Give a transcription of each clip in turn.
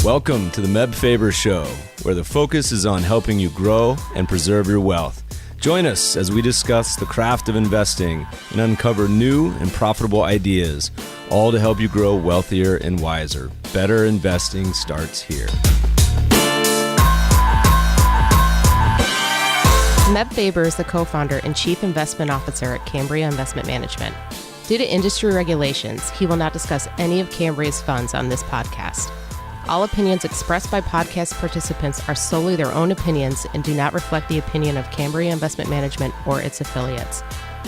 Welcome to the Faber Show, where the focus is on helping you grow and preserve your wealth. Join us as we discuss the craft of investing and uncover new and profitable ideas, all to help you grow wealthier and wiser. Better investing starts here. Meb Faber is the co-founder and chief investment officer at Cambria Investment Management. Due to industry regulations, he will not discuss any of Cambria's funds on this podcast. All opinions expressed by podcast participants are solely their own opinions and do not reflect the opinion of Cambria Investment Management or its affiliates.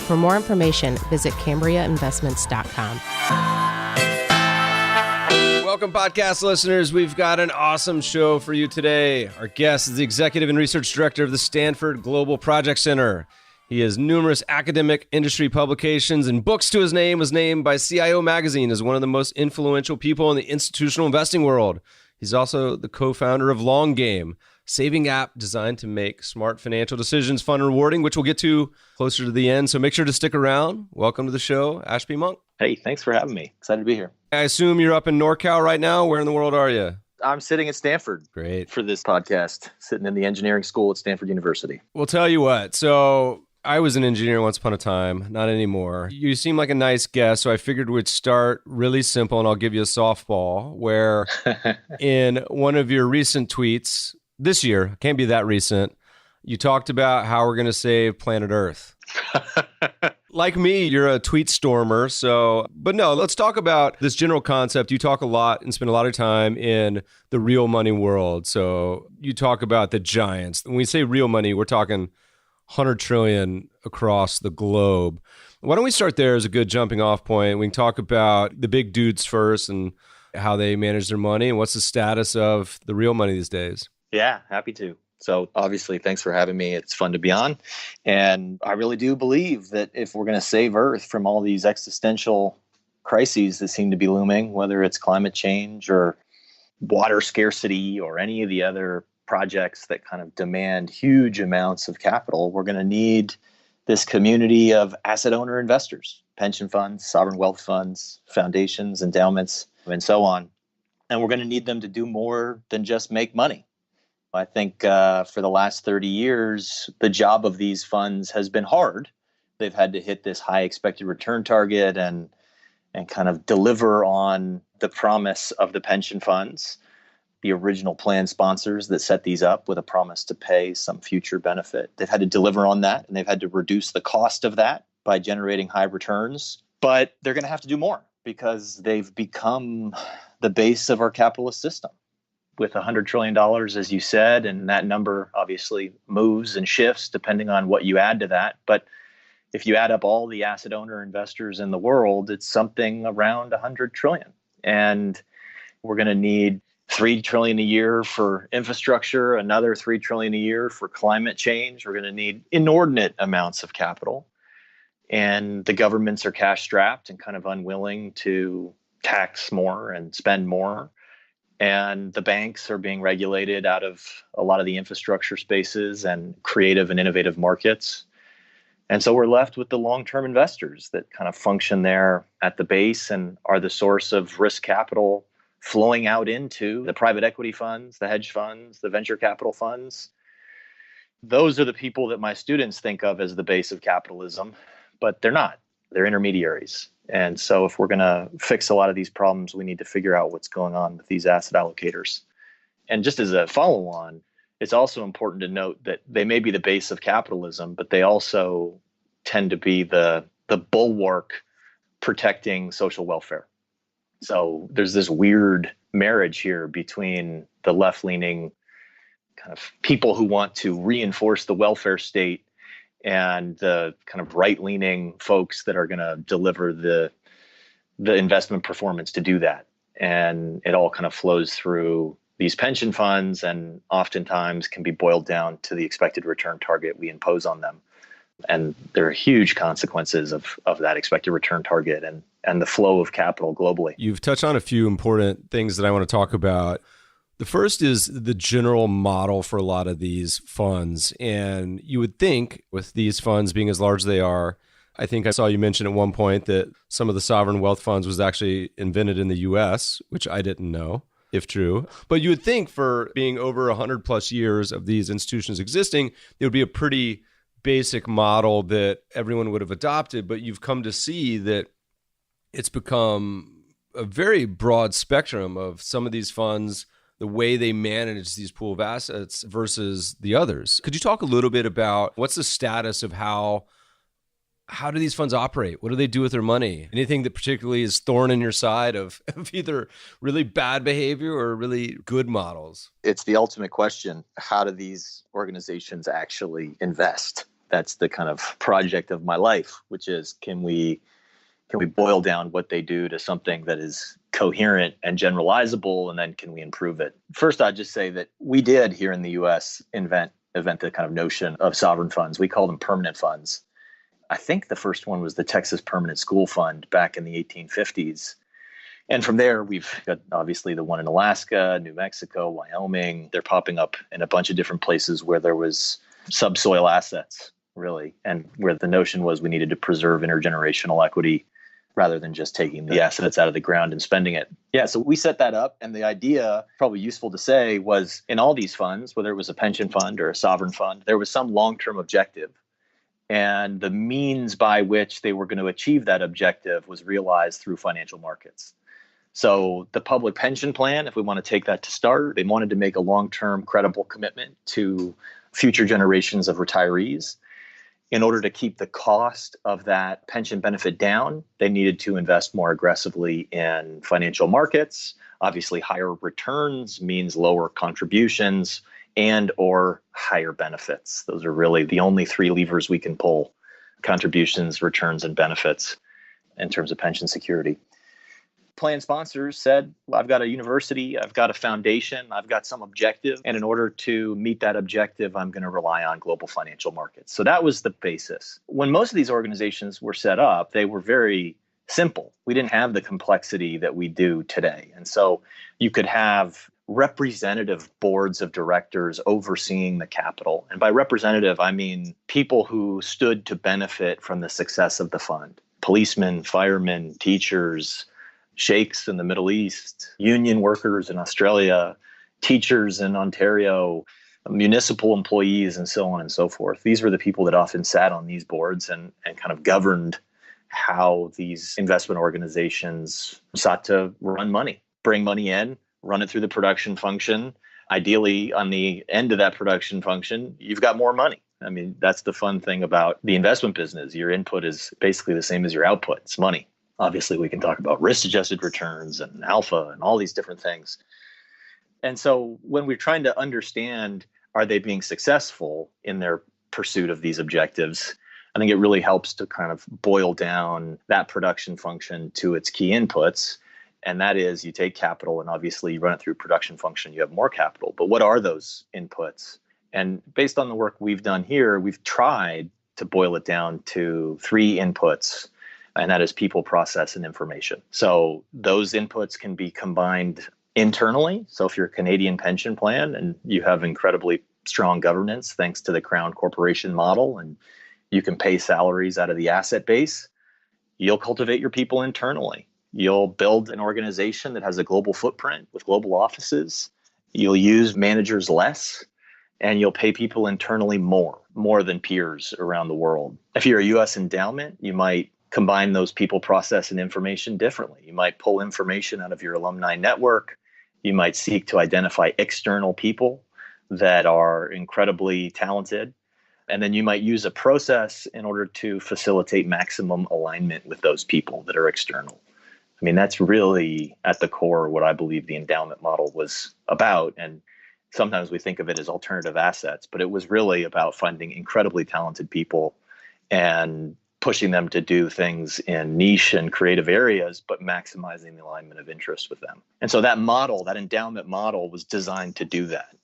For more information, visit CambriaInvestments.com. Welcome, podcast listeners. We've got an awesome show for you today. Our guest is the Executive and Research Director of the Stanford Global Project Center. He has numerous academic industry publications and books to his name, was named by CIO Magazine as one of the most influential people in the institutional investing world. He's also the co-founder of Long Game, saving app designed to make smart financial decisions fun and rewarding, which we'll get to closer to the end. So make sure to stick around. Welcome to the show, Ashby Monk. Hey, thanks for having me. Excited to be here. I assume you're up in NorCal right now. Where in the world are you? I'm sitting at Stanford. Great. For this podcast, sitting in the engineering school at Stanford University. We'll tell you what. So I was an engineer once upon a time, not anymore. You seem like a nice guest, so I figured we'd start really simple, and I'll give you a softball, where in one of your recent tweets this year, can't be that recent, you talked about how we're going to save planet Earth. Like me, you're a tweet stormer, but no, let's talk about this general concept. You talk a lot and spend a lot of time in the real money world. So you talk about the giants. When we say real money, we're talking 100 trillion across the globe. Why don't we start there as a good jumping off point? We can talk about the big dudes first and how they manage their money and what's the status of the real money these days. Yeah, happy to. So obviously, thanks for having me. It's fun to be on. And I really do believe that if we're going to save Earth from all these existential crises that seem to be looming, whether it's climate change or water scarcity or any of the other projects that kind of demand huge amounts of capital, we're going to need this community of asset owner investors, pension funds, sovereign wealth funds, foundations, endowments, and so on. And we're going to need them to do more than just make money. I think for the last 30 years, the job of these funds has been hard. They've had to hit this high expected return target and kind of deliver on the promise of the pension funds, the original plan sponsors that set these up with a promise to pay some future benefit. They've had to deliver on that, and they've had to reduce the cost of that by generating high returns. But they're going to have to do more because they've become the base of our capitalist system. With $100 trillion, as you said, and that number obviously moves and shifts depending on what you add to that. But if you add up all the asset owner investors in the world, it's something around 100 trillion. And we're going to need $3 trillion a year for infrastructure, another $3 trillion a year for climate change. We're going to need inordinate amounts of capital. And the governments are cash strapped and kind of unwilling to tax more and spend more. And the banks are being regulated out of a lot of the infrastructure spaces and creative and innovative markets. And so we're left with the long-term investors that kind of function there at the base and are the source of risk capital flowing out into the private equity funds, the hedge funds, the venture capital funds. Those are the people that my students think of as the base of capitalism, but they're not. They're intermediaries. And so if we're going to fix a lot of these problems, we need to figure out what's going on with these asset allocators. And just as a follow-on, it's also important to note that they may be the base of capitalism, but they also tend to be the bulwark protecting social welfare. So there's this weird marriage here between the left-leaning kind of people who want to reinforce the welfare state and the kind of right-leaning folks that are going to deliver the investment performance to do that. And it all kind of flows through these pension funds and oftentimes can be boiled down to the expected return target we impose on them. And there are huge consequences of that expected return target and the flow of capital globally. You've touched on a few important things that I want to talk about. The first is the general model for a lot of these funds. And you would think with these funds being as large as they are, I think I saw you mention at one point that some of the sovereign wealth funds was actually invented in the US, which I didn't know. if true. But you would think for being over 100 plus years of these institutions existing, it would be a pretty basic model that everyone would have adopted. But you've come to see that it's become a very broad spectrum of some of these funds, the way they manage these pool of assets versus the others. Could you talk a little bit about what's the status of how do these funds operate? What do they do with their money? Anything that particularly is thorn in your side of either really bad behavior or really good models? It's the ultimate question. How do these organizations actually invest? That's the kind of project of my life, which is can we boil down what they do to something that is coherent and generalizable, and then can we improve it? First, I'd just say that we did here in the US invent the kind of notion of sovereign funds. We call them permanent funds. I think the first one was the Texas Permanent School Fund back in the 1850s. And from there, we've got obviously the one in Alaska, New Mexico, Wyoming. They're popping up in a bunch of different places where there was subsoil assets, really, and where the notion was we needed to preserve intergenerational equity rather than just taking the assets out of the ground and spending it. Yeah, so we set that up. And the idea, probably useful to say, was in all these funds, whether it was a pension fund or a sovereign fund, there was some long-term objective. And the means by which they were going to achieve that objective was realized through financial markets. So the public pension plan, if we want to take that to start, they wanted to make a long-term credible commitment to future generations of retirees. In order to keep the cost of that pension benefit down, they needed to invest more aggressively in financial markets. Obviously, higher returns means lower contributions and or higher benefits. Those are really the only three levers we can pull: contributions, returns, and benefits in terms of pension security. Plan sponsors said, well, I've got a university, I've got a foundation, I've got some objective. And in order to meet that objective, I'm going to rely on global financial markets. So that was the basis. When most of these organizations were set up, they were very simple. We didn't have the complexity that we do today. And so you could have representative boards of directors overseeing the capital. And by representative, I mean people who stood to benefit from the success of the fund. Policemen, firemen, teachers, sheikhs in the Middle East, union workers in Australia, teachers in Ontario, municipal employees, and so on and so forth. These were the people that often sat on these boards and kind of governed how these investment organizations sought to run money, bring money in, run it through the production function. Ideally, on the end of that production function, you've got more money. I mean, that's the fun thing about the investment business. Your input is basically the same as your output. It's money. Obviously, we can talk about risk-adjusted returns and alpha and all these different things. And so when we're trying to understand, are they being successful in their pursuit of these objectives, I think it really helps to kind of boil down that production function to its key inputs. And that is, you take capital and obviously you run it through production function, you have more capital. But what are those inputs? And based on the work we've done here, we've tried to boil it down to three inputs. And that is people, process, and information. So those inputs can be combined internally. So if you're a Canadian pension plan and you have incredibly strong governance thanks to the Crown Corporation model, and you can pay salaries out of the asset base, you'll cultivate your people internally. You'll build an organization that has a global footprint with global offices. You'll use managers less, and you'll pay people internally more than peers around the world. If you're a U.S. endowment, you might combine those people, process, and information differently. You might pull information out of your alumni network. You might seek to identify external people that are incredibly talented. And then you might use a process in order to facilitate maximum alignment with those people that are external. I mean, that's really at the core what I believe the endowment model was about. And sometimes we think of it as alternative assets, but it was really about finding incredibly talented people and pushing them to do things in niche and creative areas, but maximizing the alignment of interest with them. And so that model, that endowment model, was designed to do that.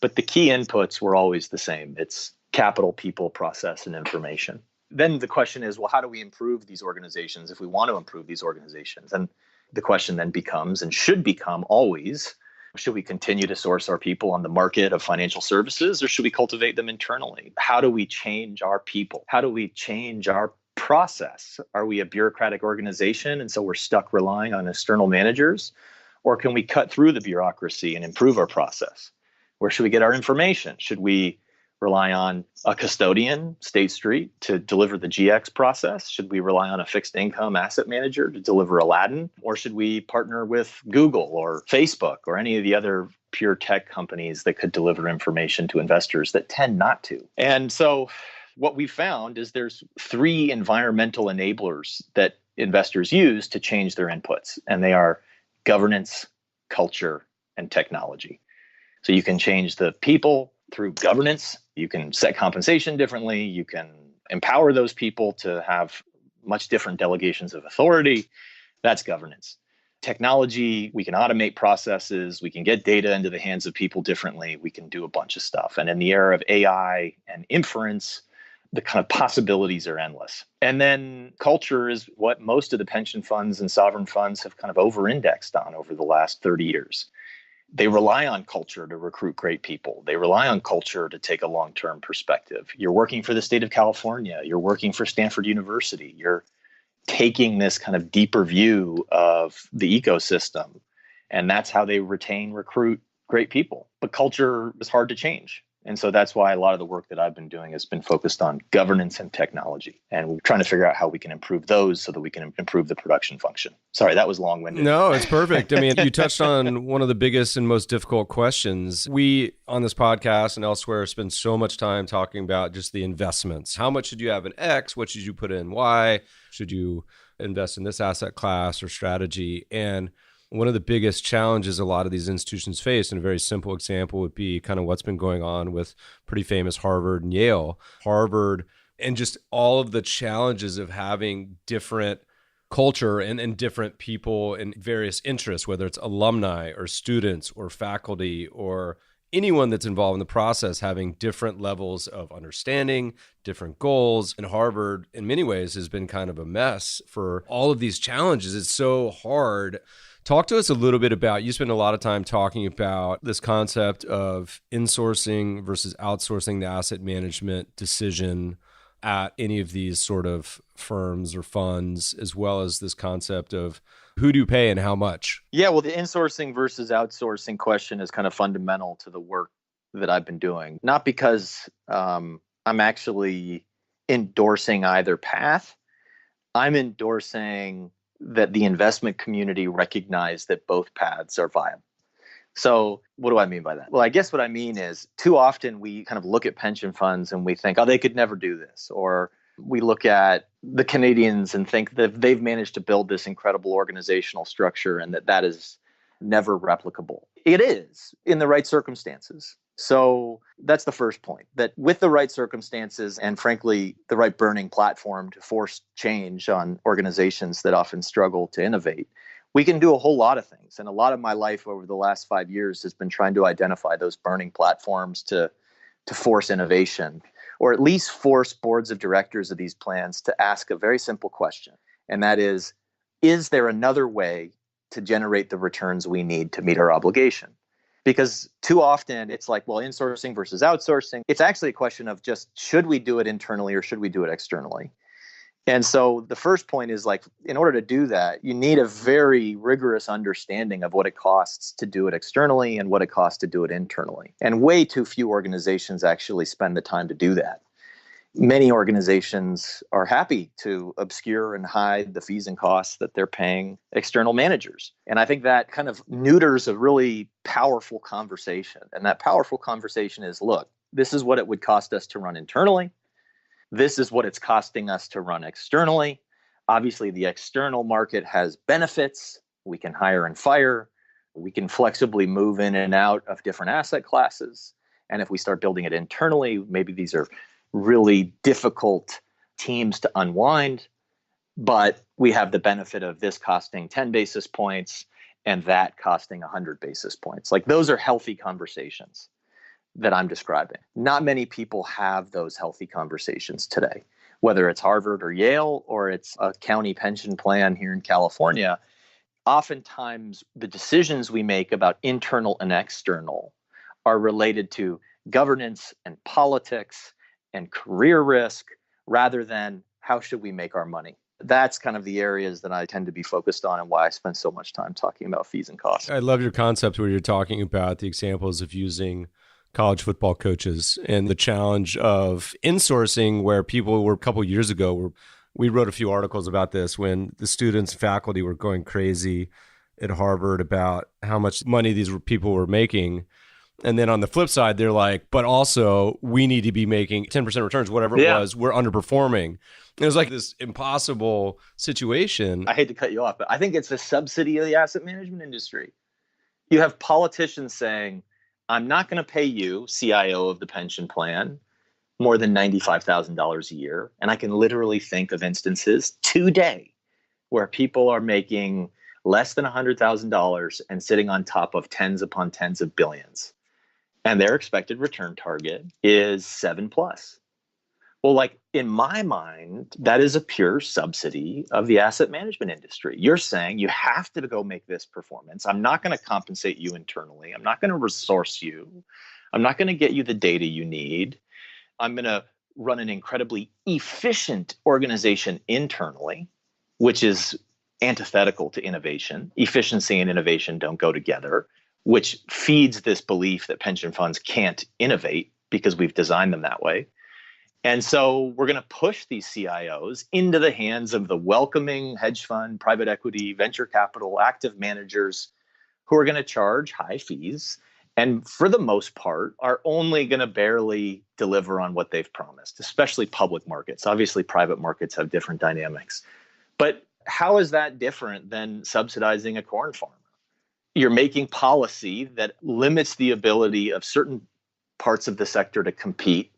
But the key inputs were always the same. It's capital, people, process, and information. Then the question is, well, how do we improve these organizations if we want to improve these organizations? And the question then becomes, and should become always, should we continue to source our people on the market of financial services, or should we cultivate them internally? How do we change our people? How do we change our process? Are we a bureaucratic organization, and so we're stuck relying on external managers? Or can we cut through the bureaucracy and improve our process? Where should we get our information? Should we rely on a custodian, State Street, to deliver the GX process? Should we rely on a fixed income asset manager to deliver Aladdin? Or should we partner with Google or Facebook or any of the other pure tech companies that could deliver information to investors that tend not to? And so what we found is there's 3 environmental enablers that investors use to change their inputs, and they are governance, culture, and technology. So you can change the people through governance. You can set compensation differently. You can empower those people to have much different delegations of authority. That's governance. Technology, we can automate processes. We can get data into the hands of people differently. We can do a bunch of stuff. And in the era of AI and inference, the kind of possibilities are endless. And then culture is what most of the pension funds and sovereign funds have kind of over-indexed on over the last 30 years. They rely on culture to recruit great people. They rely on culture to take a long-term perspective. You're working for the state of California. You're working for Stanford University. You're taking this kind of deeper view of the ecosystem. And that's how they recruit great people. But culture is hard to change. And so that's why a lot of the work that I've been doing has been focused on governance and technology. And we're trying to figure out how we can improve those so that we can improve the production function. Sorry, that was long-winded. No, it's perfect. I mean, you touched on one of the biggest and most difficult questions. We, on this podcast and elsewhere, spend so much time talking about just the investments. How much should you have in X? What should you put in Y? Should you invest in this asset class or strategy? And one of the biggest challenges a lot of these institutions face, and a very simple example would be kind of what's been going on with pretty famous Harvard and Yale. Harvard, and just all of the challenges of having different culture and different people and various interests, whether it's alumni or students or faculty or anyone that's involved in the process, having different levels of understanding, different goals. And Harvard, in many ways, has been kind of a mess for all of these challenges. It's so hard. Talk to us a little bit about, you spend a lot of time talking about this concept of insourcing versus outsourcing the asset management decision at any of these sort of firms or funds, as well as this concept of who do you pay and how much? Yeah, well, the insourcing versus outsourcing question is kind of fundamental to the work that I've been doing. Not because I'm actually endorsing either path. I'm endorsing that the investment community recognize that both paths are viable. So what do I mean by that? Well, I guess what I mean is too often we kind of look at pension funds and we think, oh, they could never do this. Or we look at the Canadians and think that they've managed to build this incredible organizational structure and that is never replicable. It is in the right circumstances. So that's the first point, that with the right circumstances and frankly, the right burning platform to force change on organizations that often struggle to innovate, we can do a whole lot of things. And a lot of my life over the last 5 years has been trying to identify those burning platforms to force innovation, or at least force boards of directors of these plans to ask a very simple question. And that is there another way to generate the returns we need to meet our obligation? Because too often it's like, well, insourcing versus outsourcing. It's actually a question of just, should we do it internally or should we do it externally? And so the first point is like, in order to do that, you need a very rigorous understanding of what it costs to do it externally and what it costs to do it internally. And way too few organizations actually spend the time to do that. Many organizations are happy to obscure and hide the fees and costs that they're paying external managers. And I think that kind of neuters a really powerful conversation. And that powerful conversation is, look, this is what it would cost us to run internally. This is what it's costing us to run externally. Obviously, the external market has benefits. We can hire and fire. We can flexibly move in and out of different asset classes. And if we start building it internally, maybe these are really difficult teams to unwind, but we have the benefit of this costing 10 basis points and that costing 100 basis points. Like, those are healthy conversations that I'm describing. Not many people have those healthy conversations today, whether it's Harvard or Yale or it's a county pension plan here in California. Oftentimes, the decisions we make about internal and external are related to governance and politics and career risk rather than how should we make our money. That's kind of the areas that I tend to be focused on and why I spend so much time talking about fees and costs. I love your concept where you're talking about the examples of using college football coaches and the challenge of insourcing, where people were a couple of years ago, we wrote a few articles about this when the students and faculty were going crazy at Harvard about how much money these people were making. And then on the flip side, they're like, but also we need to be making 10% returns, whatever it was, we're underperforming. It was like this impossible situation. I hate to cut you off, but I think it's a subsidy of the asset management industry. You have politicians saying, I'm not going to pay you, CIO of the pension plan, more than $95,000 a year. And I can literally think of instances today where people are making less than $100,000 and sitting on top of tens upon tens of billions. And their expected return target is 7+. Well, like in my mind, that is a pure subsidy of the asset management industry. You're saying you have to go make this performance. I'm not going to compensate you internally. I'm not going to resource you. I'm not going to get you the data you need. I'm going to run an incredibly efficient organization internally, which is antithetical to innovation. Efficiency and innovation don't go together, which feeds this belief that pension funds can't innovate because we've designed them that way. And so we're going to push these CIOs into the hands of the welcoming hedge fund, private equity, venture capital, active managers who are going to charge high fees and for the most part are only going to barely deliver on what they've promised, especially public markets. Obviously, private markets have different dynamics. But how is that different than subsidizing a corn farmer? You're making policy that limits the ability of certain parts of the sector to compete,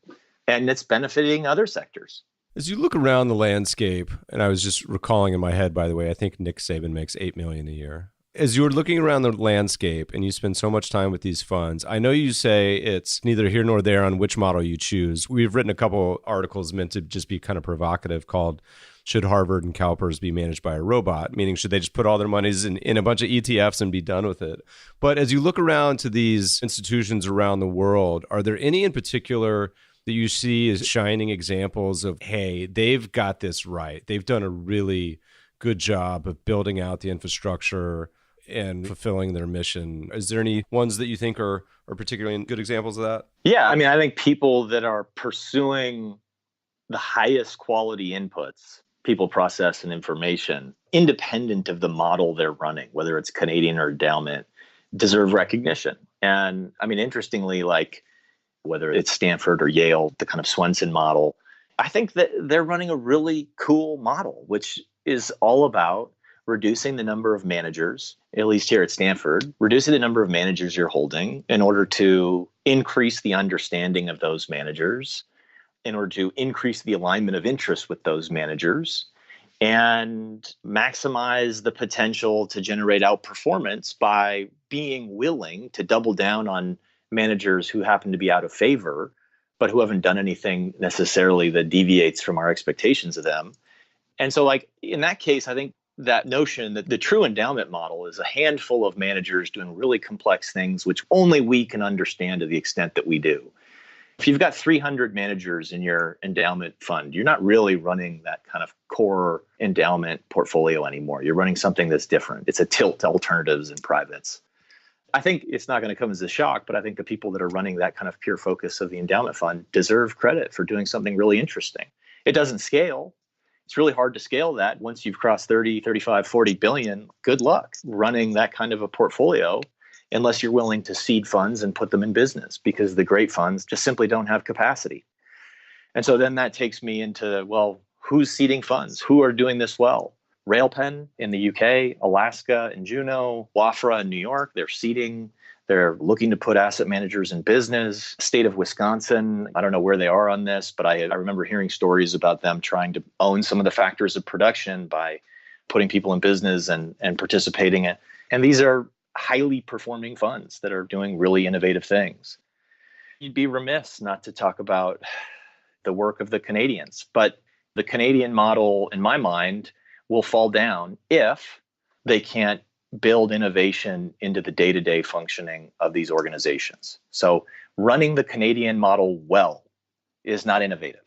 and it's benefiting other sectors. As you look around the landscape, and I was just recalling in my head, by the way, I think Nick Saban makes $8 million a year. As you're looking around the landscape and you spend so much time with these funds, I know you say it's neither here nor there on which model you choose. We've written a couple articles meant to just be kind of provocative called Should Harvard and CalPERS Be Managed by a Robot? Meaning, should they just put all their monies in a bunch of ETFs and be done with it? But as you look around to these institutions around the world, are there any in particular that you see as shining examples of, hey, they've got this right. They've done a really good job of building out the infrastructure and fulfilling their mission? Is there any ones that you think are particularly good examples of that? Yeah, I mean, I think people that are pursuing the highest quality inputs, people, process, and information, independent of the model they're running, whether it's Canadian or endowment, deserve recognition. And I mean, interestingly, like whether it's Stanford or Yale, the kind of Swenson model, I think that they're running a really cool model, which is all about reducing the number of managers, at least here at Stanford, reducing the number of managers you're holding in order to increase the understanding of those managers, in order to increase the alignment of interest with those managers, and maximize the potential to generate outperformance by being willing to double down on managers who happen to be out of favor, but who haven't done anything necessarily that deviates from our expectations of them. And so, like, in that case, I think that notion that the true endowment model is a handful of managers doing really complex things, which only we can understand to the extent that we do. If you've got 300 managers in your endowment fund, you're not really running that kind of core endowment portfolio anymore. You're running something that's different. It's a tilt to alternatives and privates. I think it's not going to come as a shock, but I think the people that are running that kind of pure focus of the endowment fund deserve credit for doing something really interesting. It doesn't scale. It's really hard to scale that once you've crossed 30, 35, 40 billion. Good luck running that kind of a portfolio unless you're willing to seed funds and put them in business, because the great funds just simply don't have capacity. And so then that takes me into, well, who's seeding funds? Who are doing this well? Railpen in the UK, Alaska and Juneau, Wafra in New York, they're seeding. They're looking to put asset managers in business. State of Wisconsin, I don't know where they are on this, but I remember hearing stories about them trying to own some of the factors of production by putting people in business and participating in. And these are highly performing funds that are doing really innovative things. You'd be remiss not to talk about the work of the Canadians. But the Canadian model, in my mind, will fall down if they can't build innovation into the day-to-day functioning of these organizations. So running the Canadian model well is not innovative.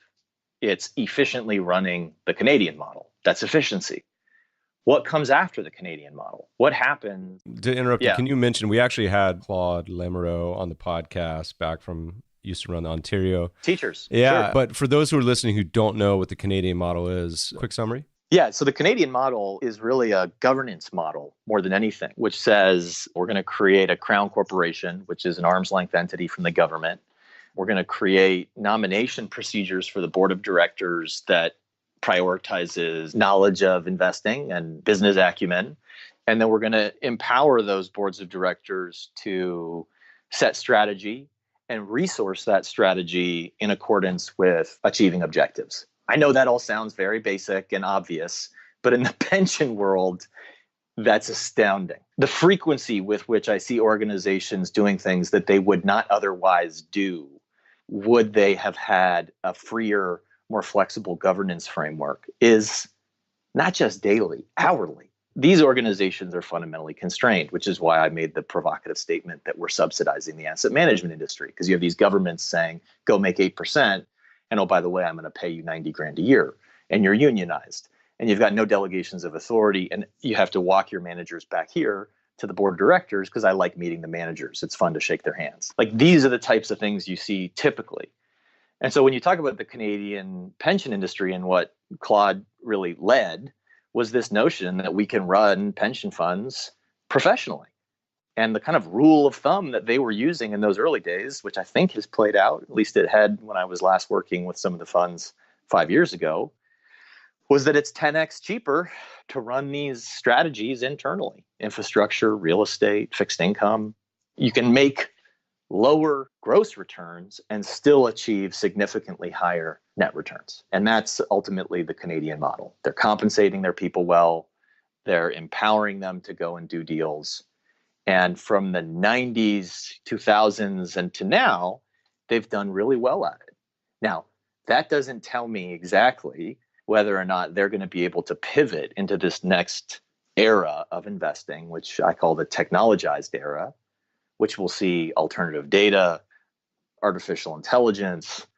It's efficiently running the Canadian model. That's efficiency. What comes after the Canadian model? What happens? To interrupt you, Yeah. can you mention, we actually had Claude Lamoureux on the podcast back from, used to run the Ontario. Teachers. Yeah. Sure. But for those who are listening who don't know what the Canadian model is, quick summary. Yeah, so the Canadian model is really a governance model more than anything, which says we're going to create a crown corporation, which is an arm's length entity from the government. We're going to create nomination procedures for the board of directors that prioritizes knowledge of investing and business acumen. And then we're going to empower those boards of directors to set strategy and resource that strategy in accordance with achieving objectives. I know that all sounds very basic and obvious, but in the pension world, that's astounding. The frequency with which I see organizations doing things that they would not otherwise do, would they have had a freer, more flexible governance framework, is not just daily, hourly. These organizations are fundamentally constrained, which is why I made the provocative statement that we're subsidizing the asset management industry, because you have these governments saying, go make 8%. And oh, by the way, I'm going to pay you 90 grand a year, and you're unionized, and you've got no delegations of authority, and you have to walk your managers back here to the board of directors because I like meeting the managers. It's fun to shake their hands. Like, these are the types of things you see typically. And so when you talk about the Canadian pension industry, and what Claude really led was this notion that we can run pension funds professionally. And the kind of rule of thumb that they were using in those early days, which I think has played out, at least it had when I was last working with some of the funds 5 years ago, was that it's 10x cheaper to run these strategies internally. Infrastructure, real estate, fixed income. You can make lower gross returns and still achieve significantly higher net returns. And that's ultimately the Canadian model. They're compensating their people well. They're empowering them to go and do deals. And from the 90s, 2000s, and to now, they've done really well at it. Now, that doesn't tell me exactly whether or not they're going to be able to pivot into this next era of investing, which I call the technologized era, which will see alternative data, artificial intelligence,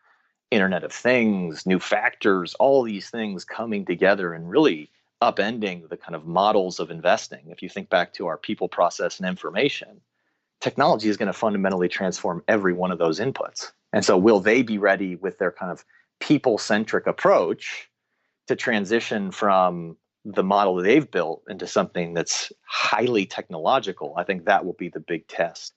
Internet of Things, new factors, all these things coming together and really upending the kind of models of investing. If you think back to our people, process, and information, technology is going to fundamentally transform every one of those inputs. And so will they be ready with their kind of people-centric approach to transition from the model that they've built into something that's highly technological? I think that will be the big test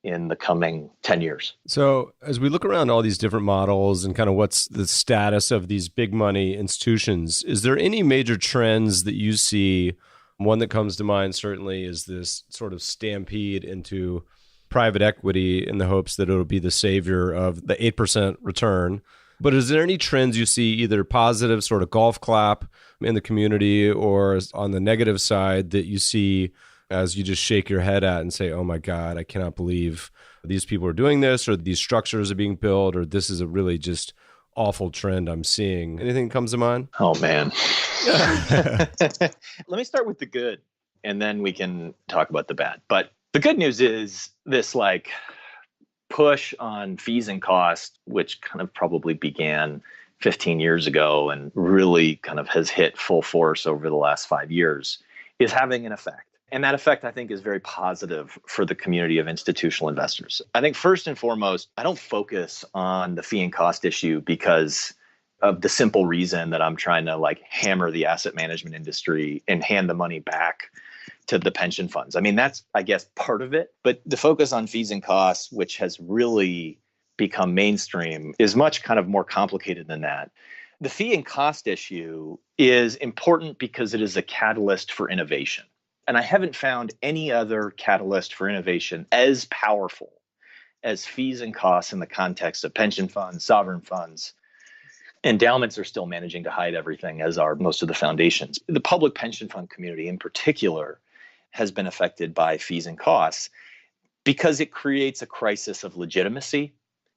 in the coming 10 years. So as we look around all these different models and kind of what's the status of these big money institutions, is there any major trends that you see? One that comes to mind certainly is this sort of stampede into private equity in the hopes that it'll be the savior of the 8% return. But is there any trends you see, either positive sort of golf clap in the community, or on the negative side that you see as you just shake your head at and say, oh my God, I cannot believe these people are doing this, or these structures are being built, or this is a really just awful trend I'm seeing? Anything that comes to mind? Oh, man. Let me start with the good, and then we can talk about the bad. But the good news is this like push on fees and costs, which kind of probably began 15 years ago and really kind of has hit full force over the last 5 years, is having an effect. And that effect, I think, is very positive for the community of institutional investors. I think first and foremost, I don't focus on the fee and cost issue because of the simple reason that I'm trying to like hammer the asset management industry and hand the money back to the pension funds. I mean, that's, I guess, part of it. But the focus on fees and costs, which has really become mainstream, is much kind of more complicated than that. The fee and cost issue is important because it is a catalyst for innovation. And I haven't found any other catalyst for innovation as powerful as fees and costs in the context of pension funds, sovereign funds. Endowments are still managing to hide everything, as are most of the foundations. The public pension fund community in particular has been affected by fees and costs because it creates a crisis of legitimacy.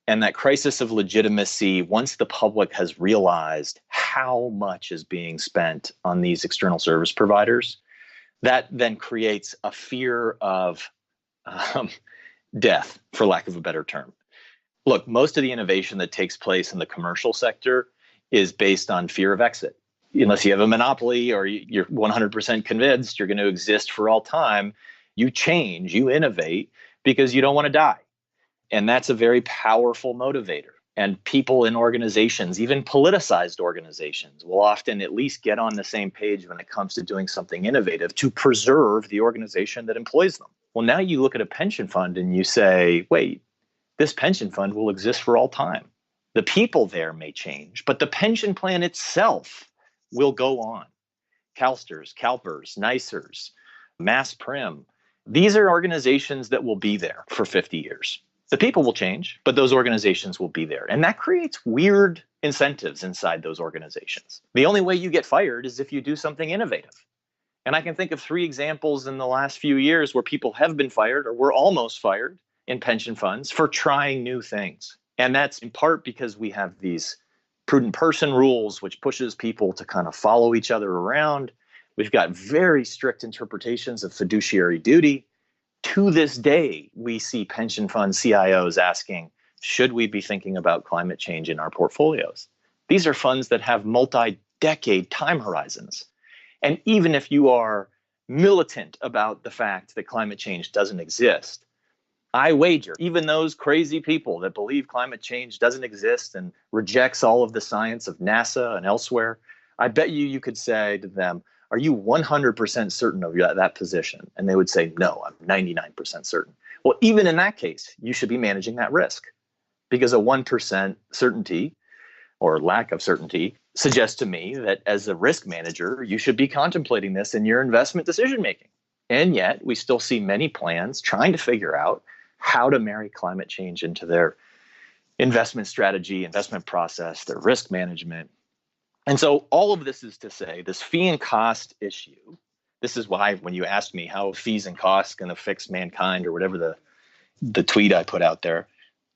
And that crisis of legitimacy, once the public has realized how much is being spent on these external service providers, that then creates a fear of death, for lack of a better term. Look, most of the innovation that takes place in the commercial sector is based on fear of exit. unless you have a monopoly or you're 100% convinced you're going to exist for all time, you change, you innovate because you don't want to die. And that's a very powerful motivator. And people in organizations, even politicized organizations, will often at least get on the same page when it comes to doing something innovative to preserve the organization that employs them. Well, now you look at a pension fund and you say, wait, this pension fund will exist for all time. The people there may change, but the pension plan itself will go on. CalSTRS, CalPERS, NICERS, Mass Prim. These are organizations that will be there for 50 years. The people will change, but those organizations will be there. And that creates weird incentives inside those organizations. The only way you get fired is if you do something innovative. And I can think of 3 examples in the last few years where people have been fired or were almost fired in pension funds for trying new things. And that's in part because we have these prudent person rules, which pushes people to kind of follow each other around. We've got very strict interpretations of fiduciary duty. To this day, we see pension fund CIOs asking, should we be thinking about climate change in our portfolios? These are funds that have multi-decade time horizons. And even if you are militant about the fact that climate change doesn't exist, I wager even those crazy people that believe climate change doesn't exist and rejects all of the science of NASA and elsewhere, I bet you could say to them, are you 100% certain of that position? And they would say, no, I'm 99% certain. Well, even in that case, you should be managing that risk because a 1% certainty or lack of certainty suggests to me that as a risk manager, you should be contemplating this in your investment decision making. And yet we still see many plans trying to figure out how to marry climate change into their investment strategy, investment process, their risk management. And so all of this is to say this fee and cost issue, this is why when you asked me how fees and costs going to fix mankind or whatever the tweet I put out there,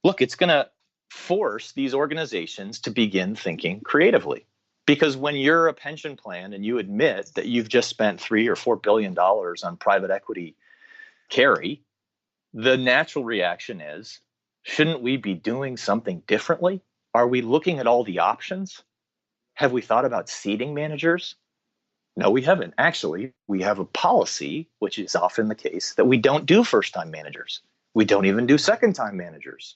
look, it's going to force these organizations to begin thinking creatively. Because when you're a pension plan and you admit that you've just spent $3 or $4 billion on private equity carry, the natural reaction is, shouldn't we be doing something differently? Are we looking at all the options? Have we thought about seeding managers? No, we haven't. Actually, we have a policy, which is often the case, that we don't do first-time managers. We don't even do second-time managers.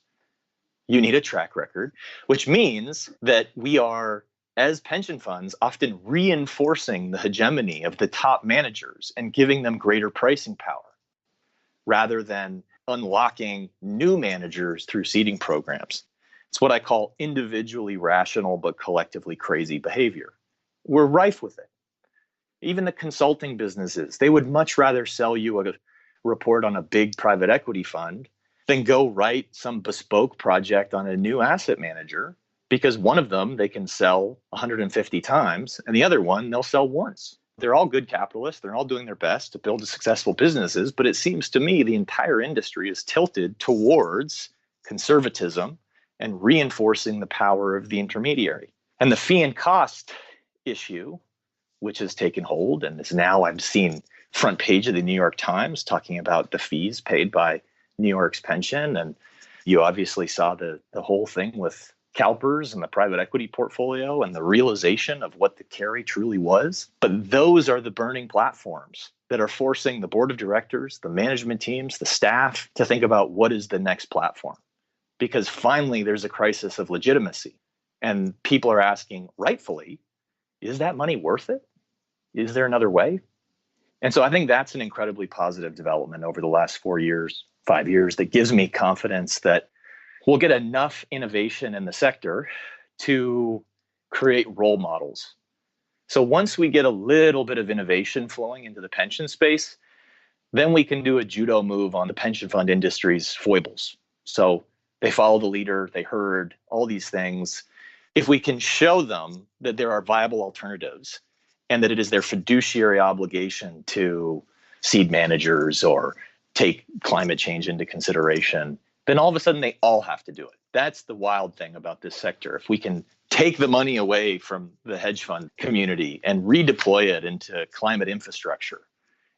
You need a track record, which means that we are, as pension funds, often reinforcing the hegemony of the top managers and giving them greater pricing power, rather than unlocking new managers through seeding programs. It's what I call individually rational but collectively crazy behavior. We're rife with it. Even the consulting businesses, they would much rather sell you a report on a big private equity fund than go write some bespoke project on a new asset manager, because one of them they can sell 150 times and the other one they'll sell once. They're all good capitalists. They're all doing their best to build successful businesses. But it seems to me the entire industry is tilted towards conservatism and reinforcing the power of the intermediary. And the fee and cost issue, which has taken hold and is now, I've seen front page of the New York Times talking about the fees paid by New York's pension. And you obviously saw the whole thing with CalPERS and the private equity portfolio and the realization of what the carry truly was. But those are the burning platforms that are forcing the board of directors, the management teams, the staff to think about what is the next platform. Because finally, there's a crisis of legitimacy. And people are asking, rightfully, is that money worth it? Is there another way? And so I think that's an incredibly positive development over the last 4 years, 5 years, that gives me confidence that we'll get enough innovation in the sector to create role models. So once we get a little bit of innovation flowing into the pension space, then we can do a judo move on the pension fund industry's foibles. So they follow the leader, they herd, all these things. If we can show them that there are viable alternatives and that it is their fiduciary obligation to seed managers or take climate change into consideration, then all of a sudden they all have to do it. That's the wild thing about this sector. If we can take the money away from the hedge fund community and redeploy it into climate infrastructure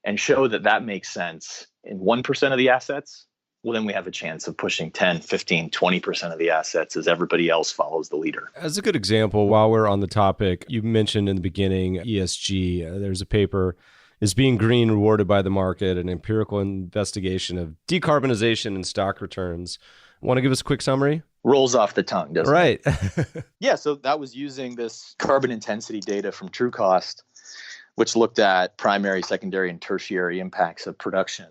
and show that that makes sense in 1% of the assets, well, then we have a chance of pushing 10, 15, 20% of the assets as everybody else follows the leader. As a good example, while we're on the topic, you mentioned in the beginning ESG. There's a paper, Is Being Green Rewarded by the Market? An empirical investigation of decarbonization and stock returns. Want to give us a quick summary? Rolls off the tongue, doesn't it? Right. Yeah, so that was using this carbon intensity data from TrueCost, which looked at primary, secondary, and tertiary impacts of production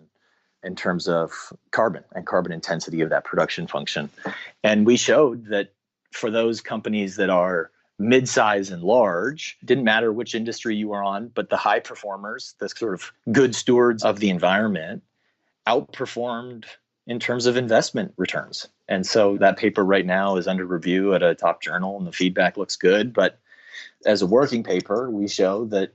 in terms of carbon and carbon intensity of that production function. And we showed that for those companies that are mid-size and large, didn't matter which industry you were on, but the high performers, the sort of good stewards of the environment, outperformed in terms of investment returns. And so that paper right now is under review at a top journal and the feedback looks good. But as a working paper, we show that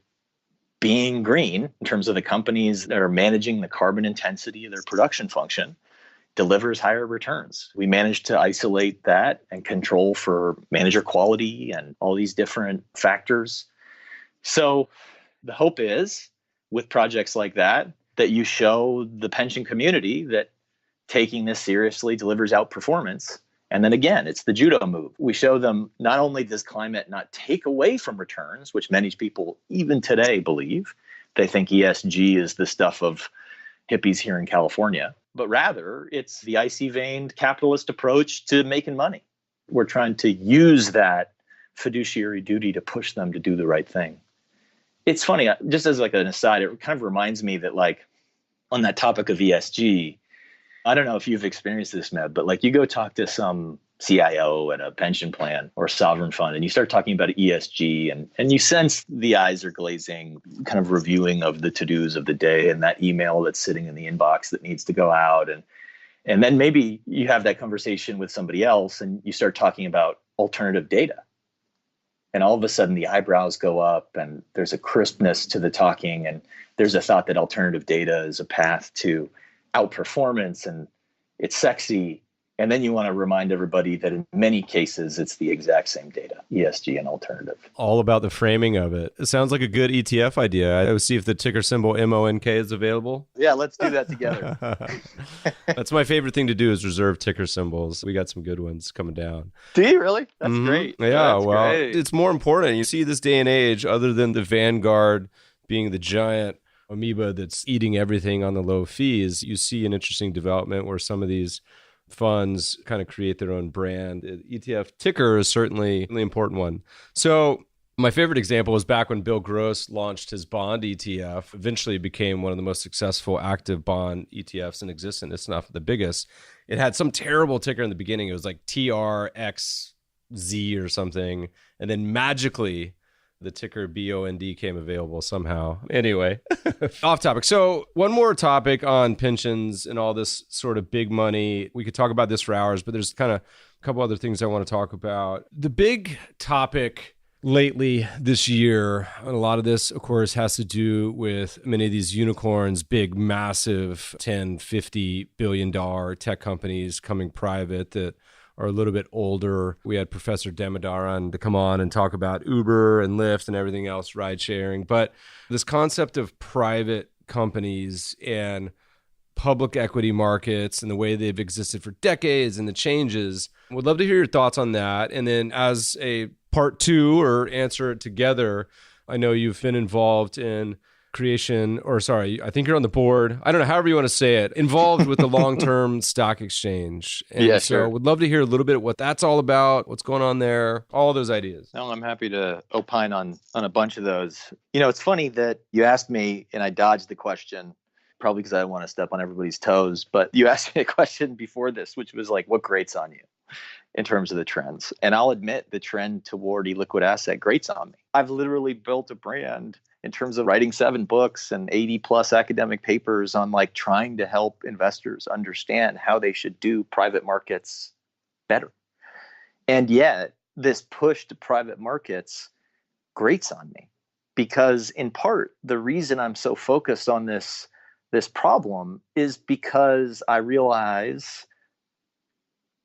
being green in terms of the companies that are managing the carbon intensity of their production function delivers higher returns. We managed to isolate that and control for manager quality and all these different factors. So the hope is with projects like that, that you show the pension community that taking this seriously delivers outperformance. And then again, it's the judo move. We show them not only does climate not take away from returns, which many people even today believe, they think ESG is the stuff of hippies here in California, but rather it's the icy veined capitalist approach to making money. We're trying to use that fiduciary duty to push them to do the right thing. It's funny, just as like an aside, it kind of reminds me that like on that topic of ESG, I don't know if you've experienced this, Meb, but like you go talk to some CIO at a pension plan or sovereign fund and you start talking about ESG and you sense the eyes are glazing, kind of reviewing of the to-dos of the day and that email that's sitting in the inbox that needs to go out. And then maybe you have that conversation with somebody else and you start talking about alternative data. And all of a sudden the eyebrows go up and there's a crispness to the talking and there's a thought that alternative data is a path to outperformance and it's sexy. And then you want to remind everybody that in many cases, it's the exact same data, ESG and alternative. All about the framing of it. It sounds like a good ETF idea. I would see if the ticker symbol MONK is available. Yeah, let's do that together. That's my favorite thing to do is reserve ticker symbols. We got some good ones coming down. Do you really? That's great. Yeah, That's well, great. It's more important. You see this day and age, other than the Vanguard being the giant amoeba that's eating everything on the low fees, you see an interesting development where some of these funds kind of create their own brand. ETF ticker is certainly an important one. So my favorite example was back when Bill Gross launched his bond ETF, eventually became one of the most successful active bond ETFs in existence. It's not the biggest. It had some terrible ticker in the beginning. It was like TRXZ or something. And then magically the ticker BOND came available somehow. Anyway, off topic. So one more topic on pensions and all this sort of big money. We could talk about this for hours, but there's kind of a couple other things I want to talk about. The big topic lately this year, and a lot of this, of course, has to do with many of these unicorns, big, massive 10, $50 billion tech companies coming private that are a little bit older. We had Professor Demodar on to come on and talk about Uber and Lyft and everything else, ride sharing. But this concept of private companies and public equity markets and the way they've existed for decades and the changes, would love to hear your thoughts on that. And then as a part two, or answer it together, I know you've been involved in creation, or sorry, I think you're on the board. I don't know, however you want to say it, involved with the long-term stock exchange. And yeah, so sure. Would love to hear a little bit what that's all about, what's going on there, all those ideas. No, I'm happy to opine on a bunch of those. You know, it's funny that you asked me and I dodged the question, probably because I don't want to step on everybody's toes, but you asked me a question before this, which was like, what grates on you in terms of the trends? And I'll admit the trend toward illiquid asset grates on me. I've literally built a brand in terms of writing 7 books and 80 plus academic papers on like trying to help investors understand how they should do private markets better. And yet this push to private markets grates on me because in part, the reason I'm so focused on this problem is because I realize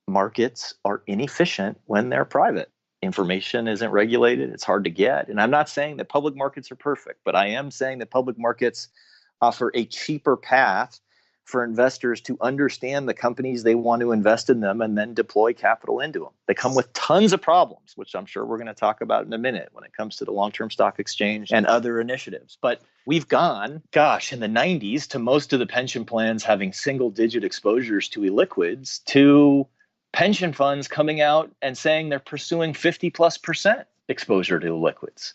markets are inefficient when they're private. Information isn't regulated. It's hard to get. And I'm not saying that public markets are perfect, but I am saying that public markets offer a cheaper path for investors to understand the companies they want to invest in them and then deploy capital into them. They come with tons of problems, which I'm sure we're going to talk about in a minute when it comes to the long-term stock exchange and other initiatives. But we've gone, in the 90s to most of the pension plans having single-digit exposures to illiquids, to pension funds coming out and saying they're pursuing 50+% exposure to illiquids.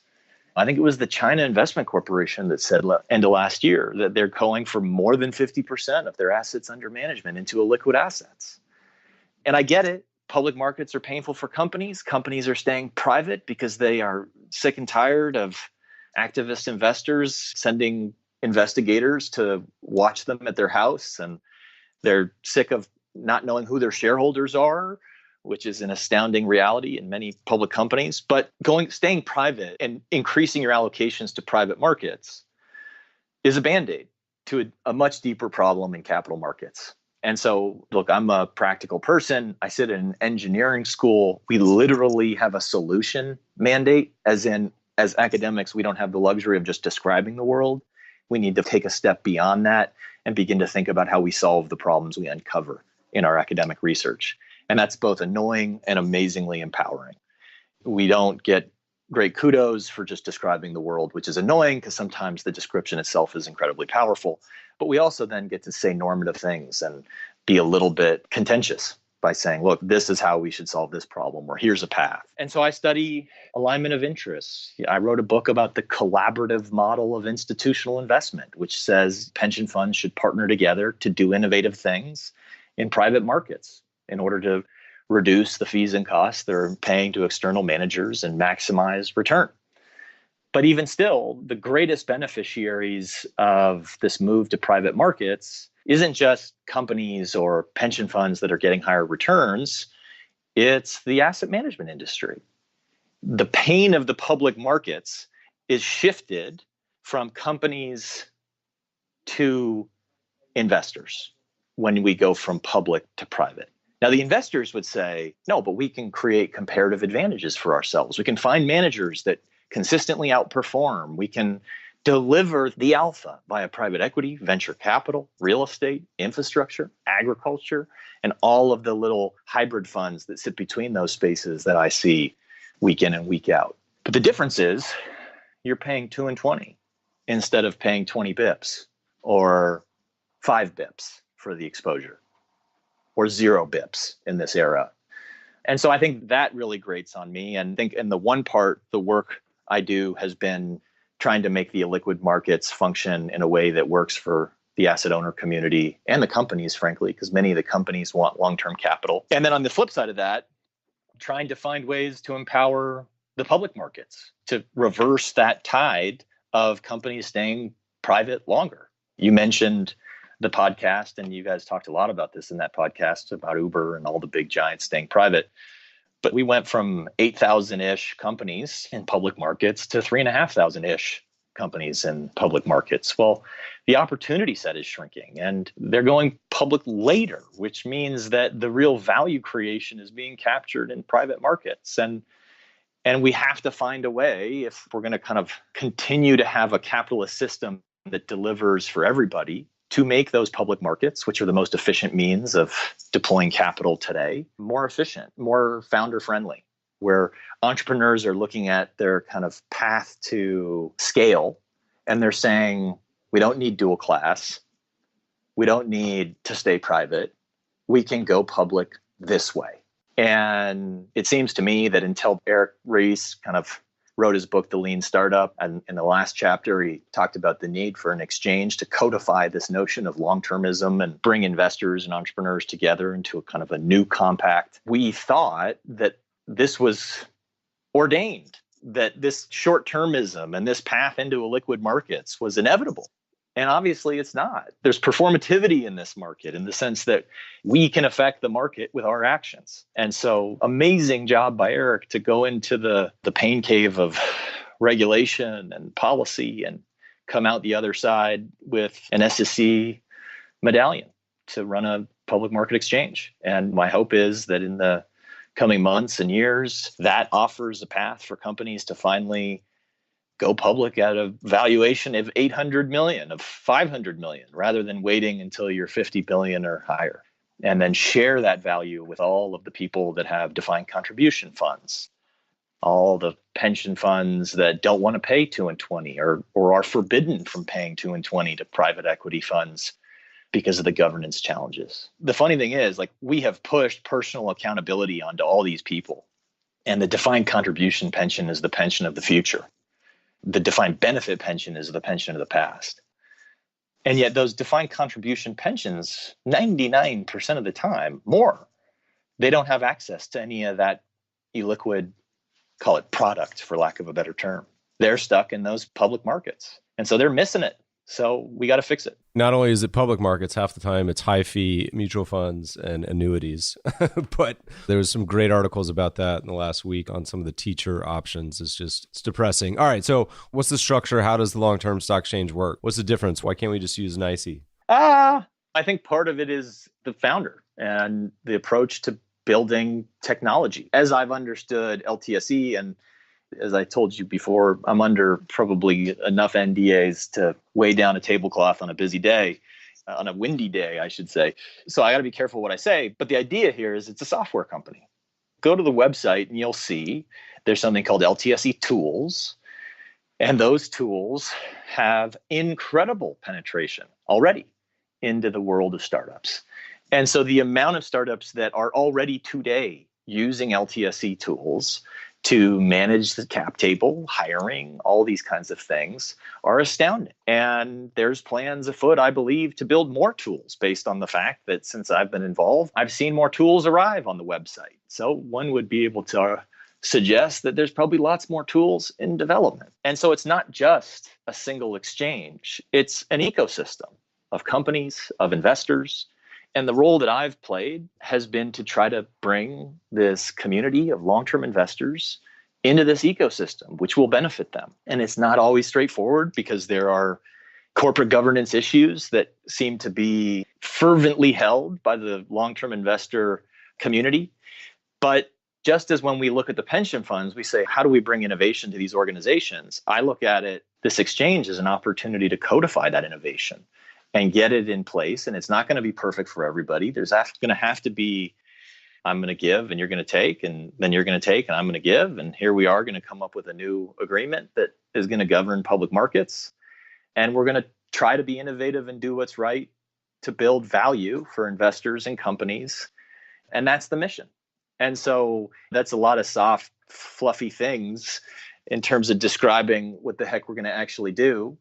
I think it was the China Investment Corporation that said end of last year that they're going for more than 50% of their assets under management into illiquid assets. And I get it. Public markets are painful for companies. Companies are staying private because they are sick and tired of activist investors sending investigators to watch them at their house. And they're sick of not knowing who their shareholders are, which is an astounding reality in many public companies. But staying private and increasing your allocations to private markets is a Band-Aid to a much deeper problem in capital markets. And so, look, I'm a practical person. I sit in an engineering school. We literally have a solution mandate, as academics, we don't have the luxury of just describing the world. We need to take a step beyond that and begin to think about how we solve the problems we uncover in our academic research. And that's both annoying and amazingly empowering. We don't get great kudos for just describing the world, which is annoying because sometimes the description itself is incredibly powerful. But we also then get to say normative things and be a little bit contentious by saying, look, this is how we should solve this problem, or here's a path. And so I study alignment of interests. I wrote a book about the collaborative model of institutional investment, which says pension funds should partner together to do innovative things in private markets in order to reduce the fees and costs they're paying to external managers and maximize return. But even still, the greatest beneficiaries of this move to private markets isn't just companies or pension funds that are getting higher returns. It's the asset management industry. The pain of the public markets is shifted from companies to investors when we go from public to private. Now, the investors would say, no, but we can create comparative advantages for ourselves. We can find managers that consistently outperform. We can deliver the alpha via private equity, venture capital, real estate, infrastructure, agriculture, and all of the little hybrid funds that sit between those spaces that I see week in and week out. But the difference is you're paying 2 and 20 instead of paying 20 bips or 5 bips for the exposure, or 0 bips in this era. And so I think that really grates on me. And I think in the one part, the work I do has been trying to make the illiquid markets function in a way that works for the asset owner community and the companies, frankly, because many of the companies want long-term capital. And then on the flip side of that, trying to find ways to empower the public markets to reverse that tide of companies staying private longer. You mentioned the podcast, and you guys talked a lot about this in that podcast about Uber and all the big giants staying private. But we went from 8,000-ish companies in public markets to 3,500-ish companies in public markets. Well, the opportunity set is shrinking, and they're going public later, which means that the real value creation is being captured in private markets. And we have to find a way, if we're going to kind of continue to have a capitalist system that delivers for everybody, to make those public markets, which are the most efficient means of deploying capital today, more efficient, more founder-friendly, where entrepreneurs are looking at their kind of path to scale, and they're saying, we don't need dual class. We don't need to stay private. We can go public this way. And it seems to me that until Eric Ries kind of wrote his book, The Lean Startup, and in the last chapter, he talked about the need for an exchange to codify this notion of long-termism and bring investors and entrepreneurs together into a kind of a new compact. We thought that this was ordained, that this short-termism and this path into illiquid markets was inevitable. And obviously it's not. There's performativity in this market in the sense that we can affect the market with our actions. And so amazing job by Eric to go into the pain cave of regulation and policy and come out the other side with an SEC medallion to run a public market exchange. And my hope is that in the coming months and years, that offers a path for companies to finally go public at a valuation of 800 million, of 500 million, rather than waiting until you're 50 billion or higher. And then share that value with all of the people that have defined contribution funds, all the pension funds that don't want to pay 2 and 20 or are forbidden from paying 2 and 20 to private equity funds because of the governance challenges. The funny thing is, like, we have pushed personal accountability onto all these people. And the defined contribution pension is the pension of the future. The defined benefit pension is the pension of the past. And yet those defined contribution pensions, 99% of the time, more, they don't have access to any of that illiquid, call it product for lack of a better term. They're stuck in those public markets. And so they're missing it. So we got to fix it. Not only is it public markets, half the time it's high fee mutual funds and annuities. But there was some great articles about that in the last week on some of the teacher options. It's depressing. All right. So what's the structure? How does the long-term stock exchange work? What's the difference? Why can't we just use an IC? I think part of it is the founder and the approach to building technology. As I've understood LTSE, and as I told you before, I'm under probably enough NDAs to weigh down a tablecloth on a busy day, on a windy day, I should say. So I got to be careful what I say. But the idea here is it's a software company. Go to the website and you'll see there's something called LTSE tools. And those tools have incredible penetration already into the world of startups. And so the amount of startups that are already today using LTSE tools to manage the cap table, hiring, all these kinds of things are astounding. And there's plans afoot, I believe, to build more tools based on the fact that since I've been involved, I've seen more tools arrive on the website. So one would be able to suggest that there's probably lots more tools in development. And so it's not just a single exchange, it's an ecosystem of companies, of investors. And the role that I've played has been to try to bring this community of long-term investors into this ecosystem, which will benefit them. And it's not always straightforward because there are corporate governance issues that seem to be fervently held by the long-term investor community. But just as when we look at the pension funds, we say, how do we bring innovation to these organizations? I look at it, this exchange, as an opportunity to codify that innovation and get it in place. And it's not going to be perfect for everybody. There's going to have to be, I'm going to give and you're going to take, and then you're going to take and I'm going to give. And here we are going to come up with a new agreement that is going to govern public markets. And we're going to try to be innovative and do what's right to build value for investors and companies. And that's the mission. And so that's a lot of soft, fluffy things in terms of describing what the heck we're going to actually do.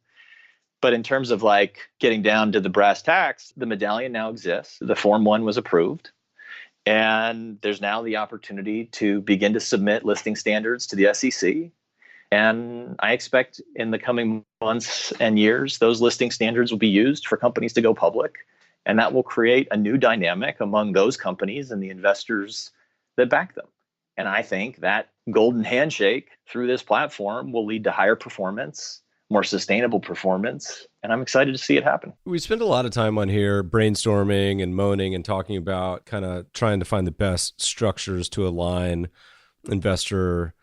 But in terms of like getting down to the brass tacks, the medallion now exists. The Form 1 was approved. And there's now the opportunity to begin to submit listing standards to the SEC. And I expect in the coming months and years, those listing standards will be used for companies to go public. And that will create a new dynamic among those companies and the investors that back them. And I think that golden handshake through this platform will lead to higher performance, more sustainable performance. And I'm excited to see it happen. We spend a lot of time on here brainstorming and moaning and talking about kind of trying to find the best structures to align investor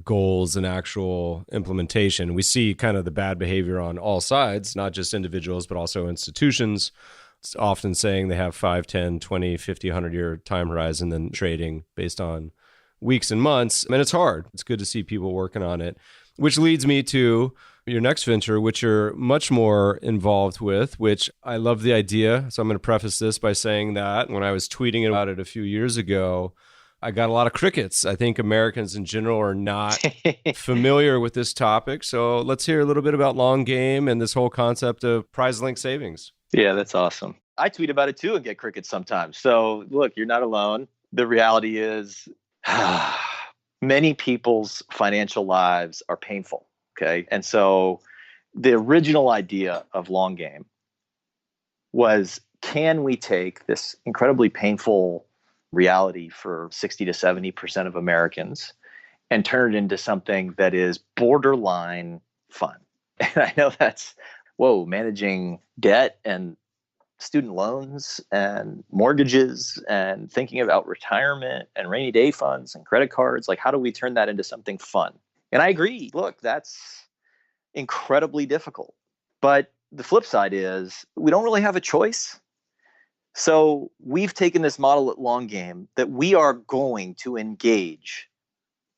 goals and actual implementation. We see kind of the bad behavior on all sides, not just individuals, but also institutions. It's often saying they have 5, 10, 20, 50, 100-year time horizon and trading based on weeks and months. And it's hard. It's good to see people working on it, which leads me to your next venture, which you're much more involved with, which I love the idea. So I'm going to preface this by saying that when I was tweeting about it a few years ago, I got a lot of crickets. I think Americans in general are not familiar with this topic. So let's hear a little bit about long game and this whole concept of prize link savings. Yeah, that's awesome. I tweet about it too and get crickets sometimes. So look, you're not alone. The reality is many people's financial lives are painful. Okay. And so the original idea of long game was, can we take this incredibly painful reality for 60 to 70% of Americans and turn it into something that is borderline fun? And I know that's, managing debt and student loans and mortgages and thinking about retirement and rainy day funds and credit cards. Like, how do we turn that into something fun? And I agree. Look, that's incredibly difficult. But the flip side is we don't really have a choice. So we've taken this model at Long Game that we are going to engage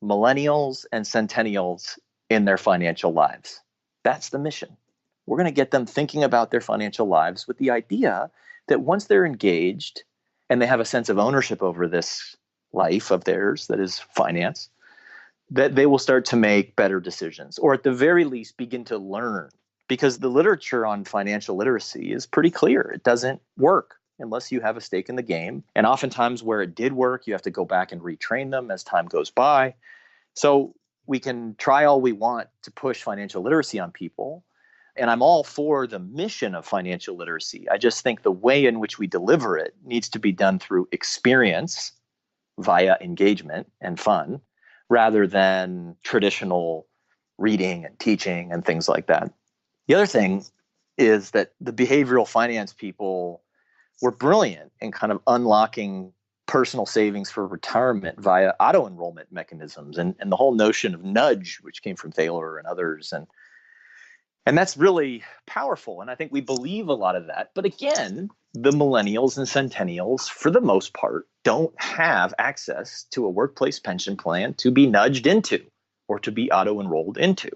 millennials and centennials in their financial lives. That's the mission. We're going to get them thinking about their financial lives with the idea that once they're engaged and they have a sense of ownership over this life of theirs that is finance, that they will start to make better decisions, or at the very least begin to learn. Because the literature on financial literacy is pretty clear. It doesn't work unless you have a stake in the game. And oftentimes where it did work, you have to go back and retrain them as time goes by. So we can try all we want to push financial literacy on people. And I'm all for the mission of financial literacy. I just think the way in which we deliver it needs to be done through experience via engagement and fun, rather than traditional reading and teaching and things like that. The other thing is that the behavioral finance people were brilliant in kind of unlocking personal savings for retirement via auto-enrollment mechanisms and the whole notion of nudge, which came from Thaler and others. And that's really powerful. And I think we believe a lot of that. But again, the millennials and centennials, for the most part, don't have access to a workplace pension plan to be nudged into or to be auto-enrolled into.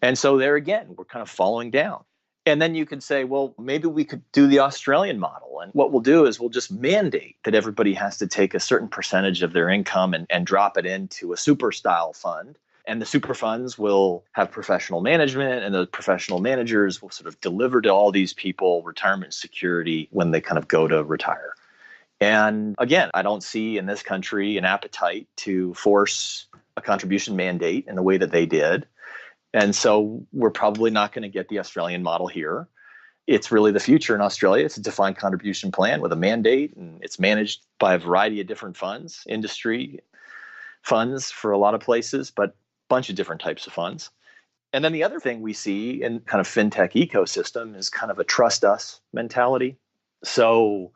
And so there again, we're kind of falling down. And then you could say, well, maybe we could do the Australian model. And what we'll do is we'll just mandate that everybody has to take a certain percentage of their income and drop it into a super style fund. And the super funds will have professional management, and the professional managers will sort of deliver to all these people retirement security when they kind of go to retire. And again, I don't see in this country an appetite to force a contribution mandate in the way that they did. And so we're probably not going to get the Australian model here. It's really the future in Australia. It's a defined contribution plan with a mandate, and it's managed by a variety of different funds, industry funds for a lot of places, but a bunch of different types of funds. And then the other thing we see in kind of fintech ecosystem is kind of a trust us mentality. So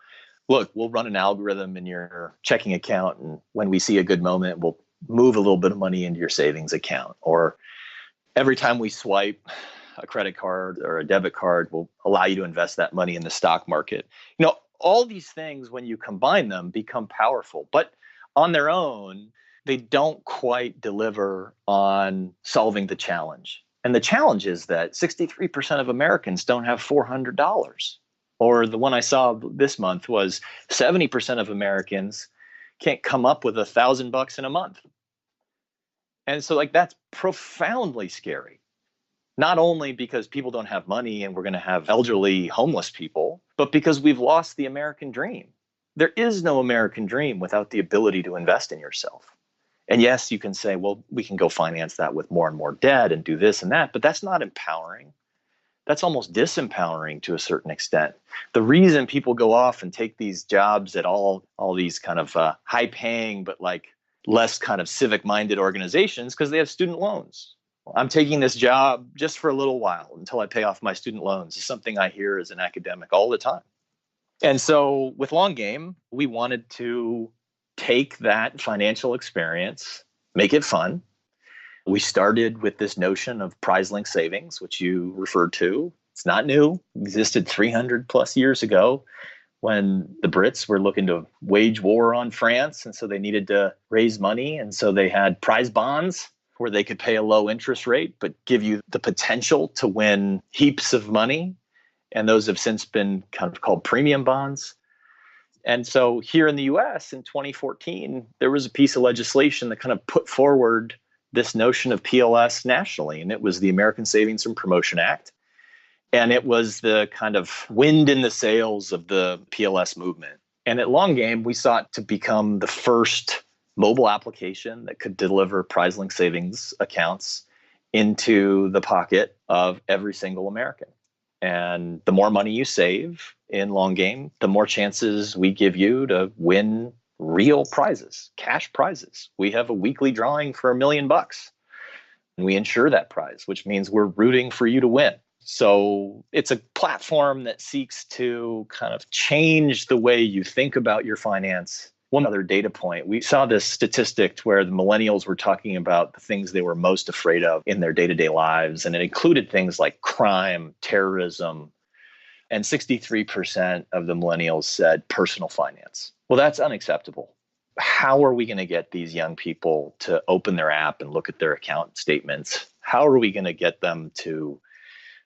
look, we'll run an algorithm in your checking account, and when we see a good moment, we'll move a little bit of money into your savings account. Or every time we swipe a credit card or a debit card, will allow you to invest that money in the stock market. You know, all these things, when you combine them, become powerful. But on their own, they don't quite deliver on solving the challenge. And the challenge is that 63% of Americans don't have $400. Or the one I saw this month was 70% of Americans can't come up with $1,000 in a month. And so that's profoundly scary, not only because people don't have money and we're going to have elderly homeless people, but because we've lost the American dream. There is no American dream without the ability to invest in yourself. And yes, you can say, well, we can go finance that with more and more debt and do this and that, but that's not empowering. That's almost disempowering to a certain extent. The reason people go off and take these jobs at all these kind of high paying, but less kind of civic-minded organizations, because they have student loans. I'm taking this job just for a little while until I pay off my student loans. It's something I hear as an academic all the time. And so with Long Game, we wanted to take that financial experience, make it fun. We started with this notion of prize-linked savings, which you referred to. It's not new. It existed 300 plus years ago, when the Brits were looking to wage war on France. And so they needed to raise money. And so they had prize bonds where they could pay a low interest rate, but give you the potential to win heaps of money. And those have since been kind of called premium bonds. And so here in the US in 2014, there was a piece of legislation that kind of put forward this notion of PLS nationally. And it was the American Savings and Promotion Act. And it was the kind of wind in the sails of the PLS movement. And at Long Game, we sought to become the first mobile application that could deliver prize-linked savings accounts into the pocket of every single American. And the more money you save in Long Game, the more chances we give you to win real prizes, cash prizes. We have a weekly drawing for $1 million. And we insure that prize, which means we're rooting for you to win. So it's a platform that seeks to kind of change the way you think about your finance One other data point, we saw this statistic where the millennials were talking about the things they were most afraid of in their day-to-day lives. And it included things like crime, terrorism, and 63% of the millennials said personal finance. Well, that's unacceptable. How are we going to get these young people to open their app and look at their account statements? How are we going to get them to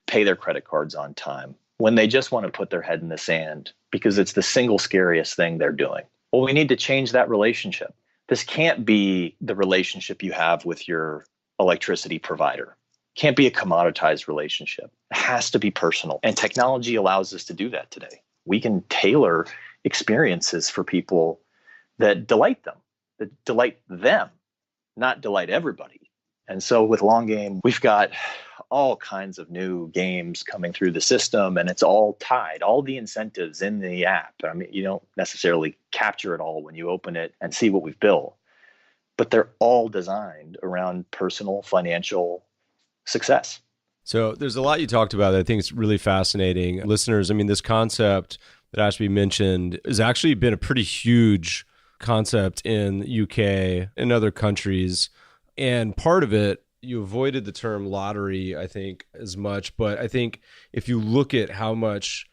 pay their credit cards on time when they just want to put their head in the sand because it's the single scariest thing they're doing? Well, we need to change that relationship. This can't be the relationship you have with your electricity provider. It can't be a commoditized relationship. It has to be personal. And technology allows us to do that today. We can tailor experiences for people that delight them, not delight everybody. And so with Long Game, we've got all kinds of new games coming through the system, and it's all tied, all the incentives in the app. I mean, you don't necessarily capture it all when you open it and see what we've built, but they're all designed around personal financial success. So there's a lot you talked about that I think is really fascinating. Listeners, I mean, this concept that Ashby mentioned has actually been a pretty huge concept in the UK and other countries. And part of it, you avoided the term lottery, I think, as much. But I think if you look at how much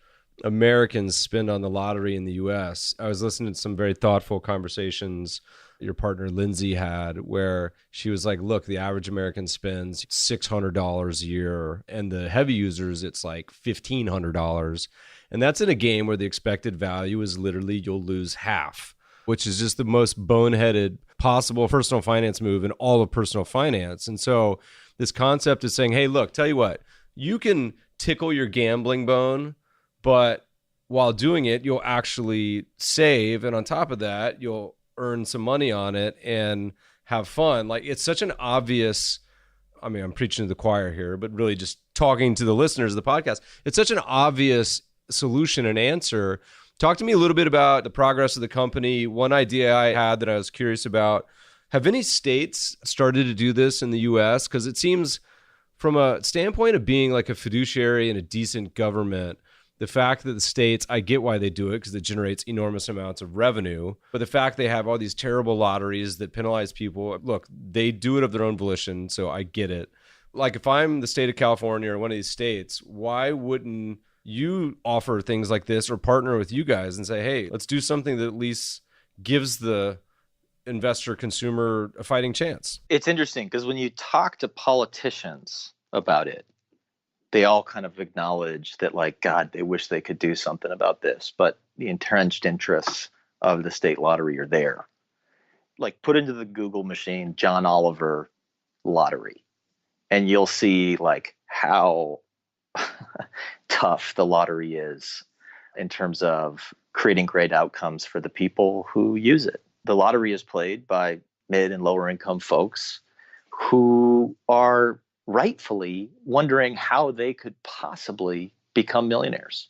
Americans spend on the lottery in the US, I was listening to some very thoughtful conversations your partner Lindsay had where she was like, look, the average American spends $600 a year, and the heavy users, it's like $1,500. And that's in a game where the expected value is literally you'll lose half, which is just the most boneheaded possible personal finance move in all of personal finance. And so this concept is saying, hey, look, tell you what, you can tickle your gambling bone, but while doing it, you'll actually save. And on top of that, you'll earn some money on it and have fun. Like, it's such an obvious, I mean, I'm preaching to the choir here, but really just talking to the listeners of the podcast. It's such an obvious solution and answer. Talk to me a little bit about the progress of the company. One idea I had that I was curious about, have any states started to do this in the US? Because it seems from a standpoint of being like a fiduciary and a decent government, the fact that the states, I get why they do it because it generates enormous amounts of revenue. But the fact they have all these terrible lotteries that penalize people, look, they do it of their own volition, so I get it. Like if I'm the state of California or one of these states, why wouldn't you offer things like this or partner with you guys and say, hey, let's do something that at least gives the investor consumer a fighting chance? It's interesting because when you talk to politicians about it, they all kind of acknowledge that, like, God, they wish they could do something about this, but the entrenched interests of the state lottery are there. Like, put into the Google machine John Oliver lottery, and you'll see like how tough the lottery is in terms of creating great outcomes for the people who use it. The lottery is played by mid and lower income folks who are rightfully wondering how they could possibly become millionaires.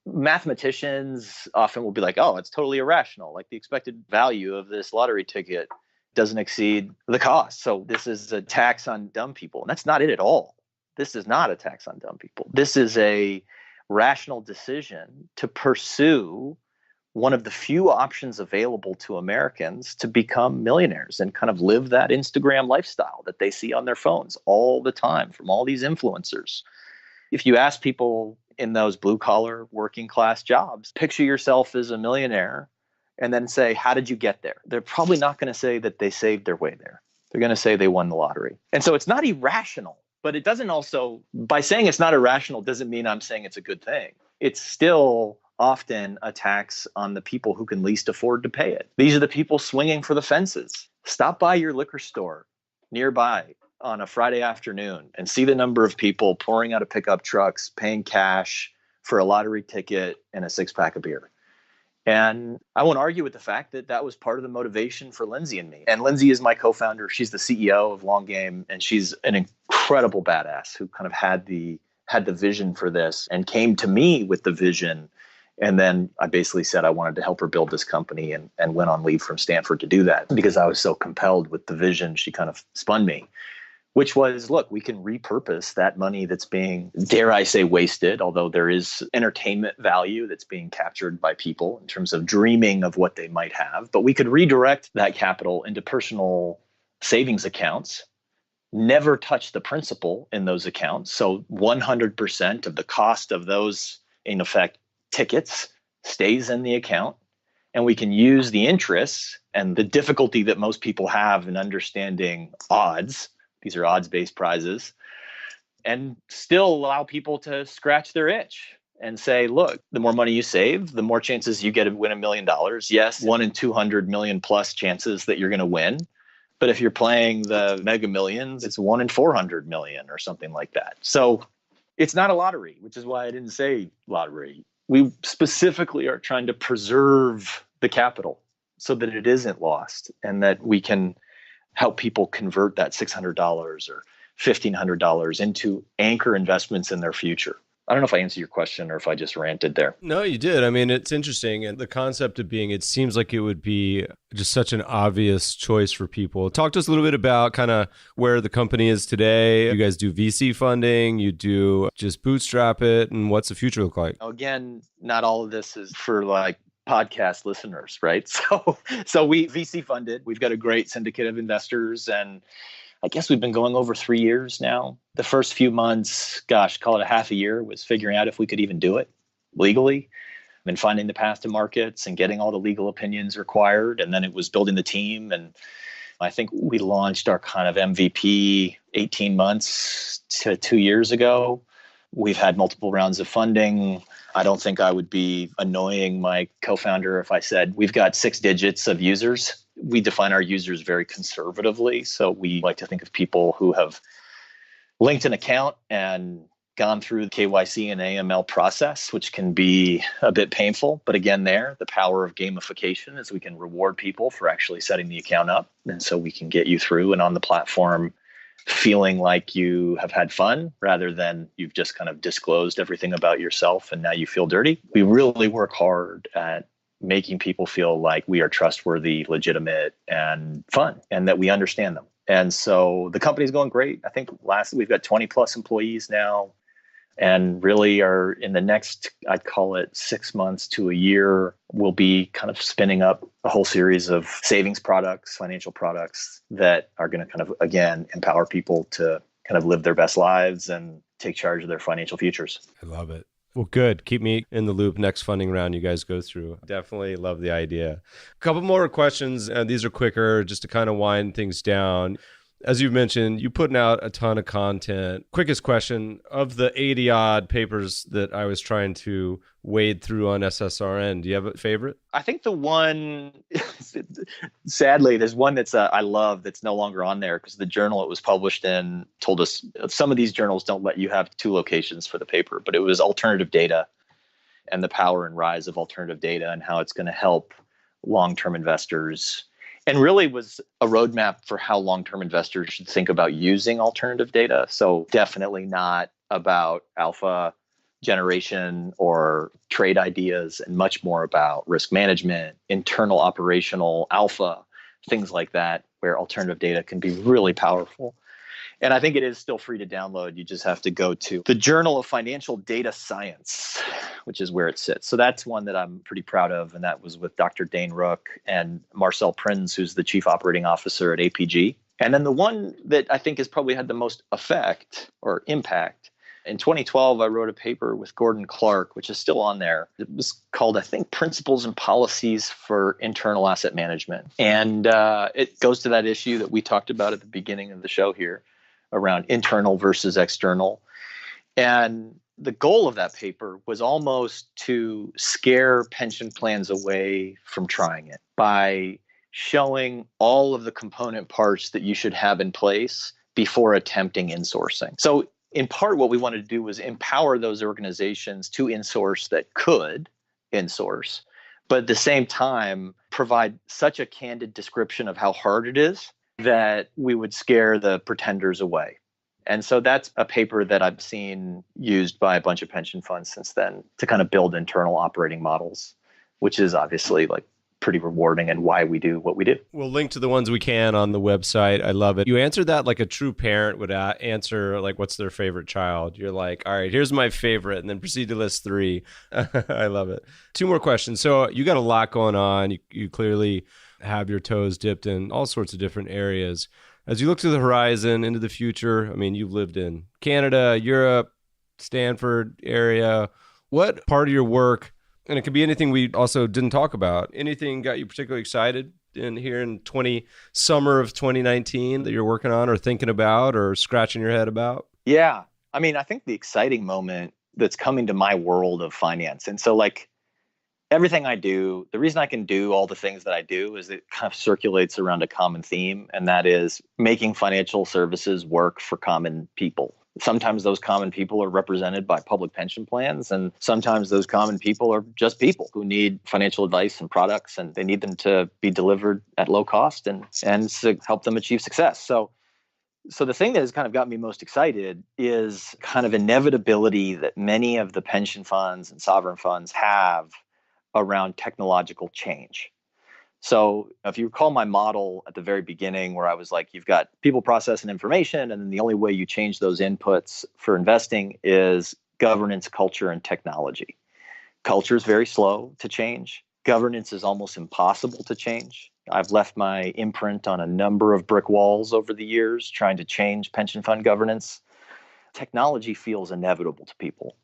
Mathematicians often will be like, oh, it's totally irrational. Like, the expected value of this lottery ticket doesn't exceed the cost. So this is a tax on dumb people. And that's not it at all. This is not a tax on dumb people. This is a rational decision to pursue one of the few options available to Americans to become millionaires and kind of live that Instagram lifestyle that they see on their phones all the time from all these influencers. If you ask people in those blue collar working class jobs, picture yourself as a millionaire and then say, how did you get there? They're probably not going to say that they saved their way there. They're going to say they won the lottery. And so it's not irrational. But it doesn't also, by saying it's not irrational, doesn't mean I'm saying it's a good thing. It's still often a tax on the people who can least afford to pay it. These are the people swinging for the fences. Stop by your liquor store nearby on a Friday afternoon and see the number of people pouring out of pickup trucks, paying cash for a lottery ticket and a six-pack of beer. And I won't argue with the fact that that was part of the motivation for Lindsay and me. And Lindsay is my co-founder. She's the CEO of Long Game, and she's an incredible badass who kind of had the vision for this and came to me with the vision. And then I basically said I wanted to help her build this company and went on leave from Stanford to do that because I was so compelled with the vision. She kind of spun me. which was, look, we can repurpose that money that's being, dare I say, wasted, although there is entertainment value that's being captured by people in terms of dreaming of what they might have. But we could redirect that capital into personal savings accounts, never touch the principal in those accounts. So 100% of the cost of those, in effect, tickets stays in the account. And we can use the interest and the difficulty that most people have in understanding odds. These are odds-based prizes, and still allow people to scratch their itch and say, look, the more money you save, the more chances you get to win $1 million. Yes, 1 in 200 million plus chances that you're going to win. But if you're playing the Mega Millions, it's 1 in 400 million or something like that. So it's not a lottery, which is why I didn't say lottery. We specifically are trying to preserve the capital so that it isn't lost and that we can help people convert that $600 or $1,500 into anchor investments in their future. I don't know if I answered your question or if I just ranted there. No, you did. I mean, it's interesting. And the concept of being, it seems like it would be just such an obvious choice for people. Talk to us a little bit about kind of where the company is today. You guys do VC funding, you do just bootstrap it, and what's the future look like? Again, not all of this is for like podcast listeners, right? So we VC funded. We've got a great syndicate of investors, and I guess we've been going over 3 years now. The first few months, gosh, call it a half a year, was figuring out if we could even do it legally and finding the path to markets and getting all the legal opinions required. And then it was building the team. And I think we launched our kind of MVP 18 months to 2 years ago. We've had multiple rounds of funding. I don't think I would be annoying my co-founder if I said we've got 6 digits of users. We define our users very conservatively. So we like to think of people who have linked an account and gone through the KYC and AML process, which can be a bit painful. But again, the power of gamification is we can reward people for actually setting the account up. And so we can get you through and on the platform feeling like you have had fun rather than you've just kind of disclosed everything about yourself and now you feel dirty. We really work hard at making people feel like we are trustworthy, legitimate, and fun, and that we understand them. And so the company's going great. I think we've got 20 plus employees now, and really are in the next, I'd call it 6 months to a year, we'll be kind of spinning up a whole series of savings products, financial products that are going to kind of, again, empower people to kind of live their best lives and take charge of their financial futures. I love it. Well, good. Keep me in the loop next funding round you guys go through. Definitely love the idea. A couple more questions, and these are quicker just to kind of wind things down. As you've mentioned, you're putting out a ton of content. Quickest question, of the 80 odd papers that I was trying to wade through on SSRN, do you have a favorite? I think the one, sadly, there's one that's I love that's no longer on there because the journal it was published in told us some of these journals don't let you have 2 locations for the paper, but it was alternative data and the power and rise of alternative data and how it's going to help long-term investors. And really was a roadmap for how long-term investors should think about using alternative data. So definitely not about alpha generation or trade ideas, and much more about risk management, internal operational alpha, things like that, where alternative data can be really powerful. And I think it is still free to download. You just have to go to the Journal of Financial Data Science, which is where it sits. So that's one that I'm pretty proud of. And that was with Dr. Dane Rook and Marcel Prins, who's the chief operating officer at APG. And then the one that I think has probably had the most effect or impact, in 2012, I wrote a paper with Gordon Clark, which is still on there. It was called, I think, Principles and Policies for Internal Asset Management. And it goes to that issue that we talked about at the beginning of the show here around internal versus external. And the goal of that paper was almost to scare pension plans away from trying it by showing all of the component parts that you should have in place before attempting insourcing. So in part, what we wanted to do was empower those organizations to insource that could insource, but at the same time, provide such a candid description of how hard it is that we would scare the pretenders away. And so that's a paper that I've seen used by a bunch of pension funds since then to kind of build internal operating models, which is obviously like pretty rewarding and why we do what we do. We'll link to the ones we can on the website. I love it. You answered that like a true parent would answer, like, what's their favorite child? You're like, all right, here's my favorite, and then proceed to list three. I love it. Two more questions. So you got a lot going on. You clearly have your toes dipped in all sorts of different areas. As you look to the horizon into the future, I mean, you've lived in Canada, Europe, Stanford area. What part of your work, and it could be anything we also didn't talk about, anything got you particularly excited in summer of 2019 that you're working on or thinking about or scratching your head about? Yeah. I mean, I think the exciting moment that's coming to my world of finance. And so like everything I do, the reason I can do all the things that I do is it kind of circulates around a common theme, and that is making financial services work for common people. Sometimes those common people are represented by public pension plans, and sometimes those common people are just people who need financial advice and products, and they need them to be delivered at low cost and to help them achieve success. So the thing that has kind of got me most excited is kind of inevitability that many of the pension funds and sovereign funds have around technological change. So if you recall my model at the very beginning where I was like, you've got people, process, and information, and then the only way you change those inputs for investing is governance, culture, and technology. Culture is very slow to change. Governance is almost impossible to change. I've left my imprint on a number of brick walls over the years trying to change pension fund governance. Technology feels inevitable to people.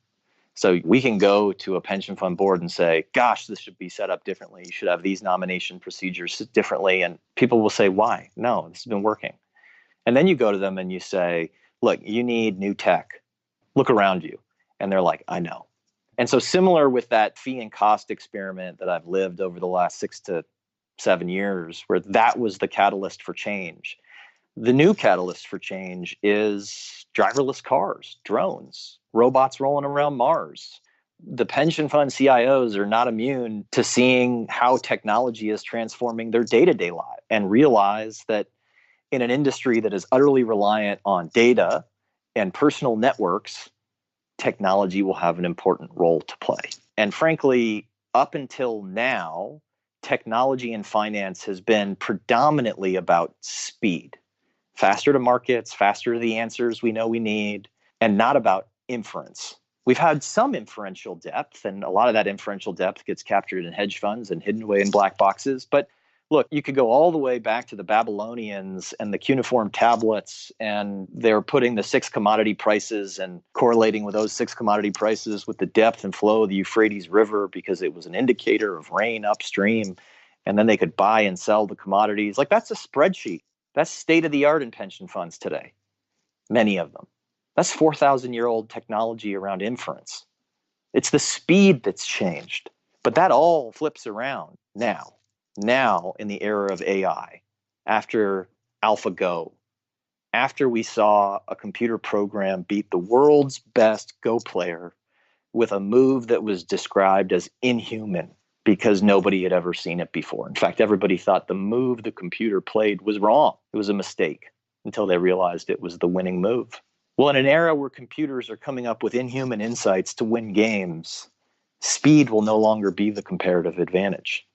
So we can go to a pension fund board and say, gosh, this should be set up differently. You should have these nomination procedures differently. And people will say, why? No, this has been working. And then you go to them and you say, look, you need new tech. Look around you. And they're like, I know. And so similar with that fee and cost experiment that I've lived over the last 6 to 7 years, where that was the catalyst for change. The new catalyst for change is driverless cars, drones, robots rolling around Mars. The pension fund CIOs are not immune to seeing how technology is transforming their day-to-day life and realize that in an industry that is utterly reliant on data and personal networks, technology will have an important role to play. And frankly, up until now, technology in finance has been predominantly about speed. Faster to markets, faster to the answers we know we need, and not about inference. We've had some inferential depth, and a lot of that inferential depth gets captured in hedge funds and hidden away in black boxes. But look, you could go all the way back to the Babylonians and the cuneiform tablets, and they're putting the 6 commodity prices and correlating with those 6 commodity prices with the depth and flow of the Euphrates River because it was an indicator of rain upstream. And then they could buy and sell the commodities. Like, that's a spreadsheet. That's state of the art in pension funds today, many of them. That's 4,000-year-old technology around inference. It's the speed that's changed. But that all flips around now in the era of AI, after AlphaGo, after we saw a computer program beat the world's best Go player with a move that was described as inhuman because nobody had ever seen it before. In fact, everybody thought the move the computer played was wrong. It was a mistake until they realized it was the winning move. Well, in an era where computers are coming up with inhuman insights to win games, speed will no longer be the comparative advantage.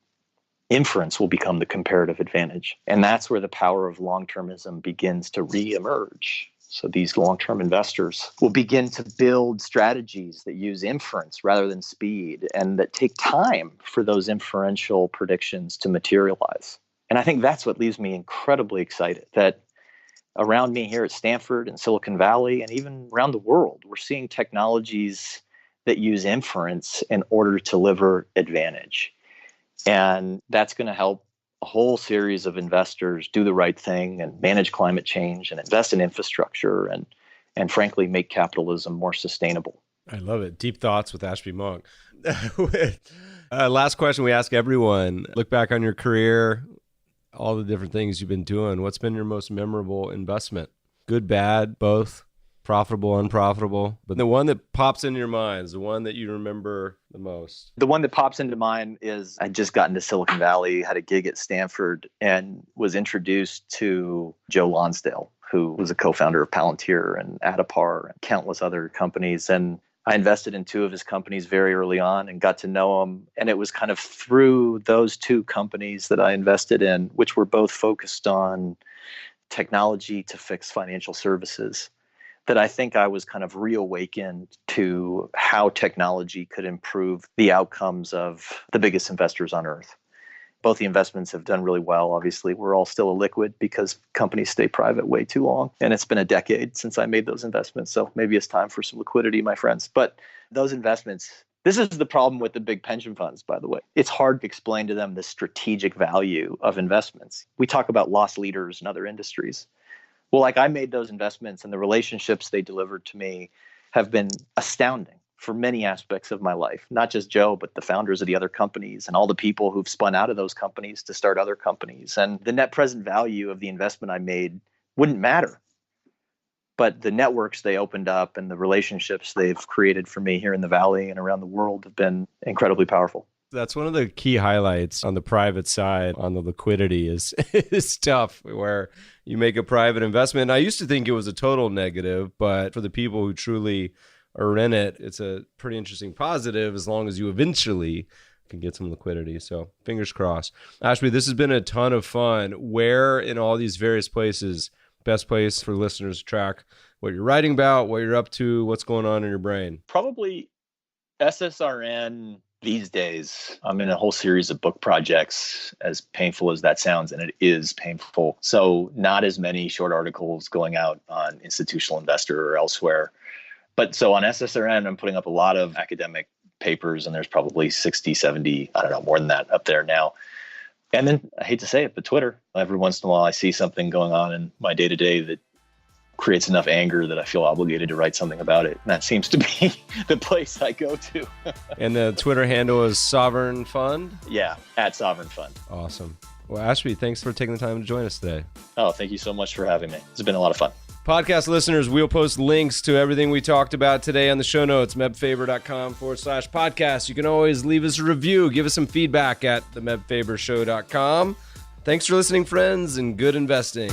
Inference will become the comparative advantage. And that's where the power of long-termism begins to reemerge. So these long-term investors will begin to build strategies that use inference rather than speed and that take time for those inferential predictions to materialize. And I think that's what leaves me incredibly excited, that around me here at Stanford and Silicon Valley and even around the world, we're seeing technologies that use inference in order to deliver advantage. And that's going to help a whole series of investors do the right thing and manage climate change and invest in infrastructure and frankly, make capitalism more sustainable. I love it. Deep thoughts with Ashby Monk. Last question we ask everyone. Look back on your career, all the different things you've been doing. What's been your most memorable investment? Good, bad, both? Profitable, unprofitable? But the one that pops into your mind is the one that you remember the most. The one that pops into mind is I just got into Silicon Valley, had a gig at Stanford, and was introduced to Joe Lonsdale, who was a co-founder of Palantir and Adipar and countless other companies. And I invested in two of his companies very early on and got to know him. And it was kind of through those two companies that I invested in, which were both focused on technology to fix financial services, that I think I was kind of reawakened to how technology could improve the outcomes of the biggest investors on earth. Both the investments have done really well. Obviously, we're all still illiquid because companies stay private way too long. And it's been a decade since I made those investments. So maybe it's time for some liquidity, my friends. But those investments, this is the problem with the big pension funds, by the way. It's hard to explain to them the strategic value of investments. We talk about loss leaders in other industries. Well, like I made those investments and the relationships they delivered to me have been astounding for many aspects of my life, not just Joe, but the founders of the other companies and all the people who've spun out of those companies to start other companies. And the net present value of the investment I made wouldn't matter. But the networks they opened up and the relationships they've created for me here in the Valley and around the world have been incredibly powerful. That's one of the key highlights on the private side on the liquidity is tough, where you make a private investment. And I used to think it was a total negative, but for the people who truly are in it, it's a pretty interesting positive as long as you eventually can get some liquidity. So fingers crossed. Ashby, this has been a ton of fun. Where in all these various places, best place for listeners to track what you're writing about, what you're up to, what's going on in your brain? Probably SSRN these days. I'm in a whole series of book projects, as painful as that sounds, and it is painful. So not as many short articles going out on Institutional Investor or elsewhere. But so on SSRN, I'm putting up a lot of academic papers, and there's probably 60, 70, I don't know, more than that up there now. And then I hate to say it, but Twitter, every once in a while I see something going on in my day-to-day that creates enough anger that I feel obligated to write something about it. And that seems to be the place I go to. And the Twitter handle is Sovereign Fund? Yeah, at Sovereign Fund. Awesome. Well, Ashby, thanks for taking the time to join us today. Oh, thank you so much for having me. It's been a lot of fun. Podcast listeners, we'll post links to everything we talked about today on the show notes, mebfaber.com/podcast. You can always leave us a review, give us some feedback at themebfabershow.com. Thanks for listening, friends, and good investing.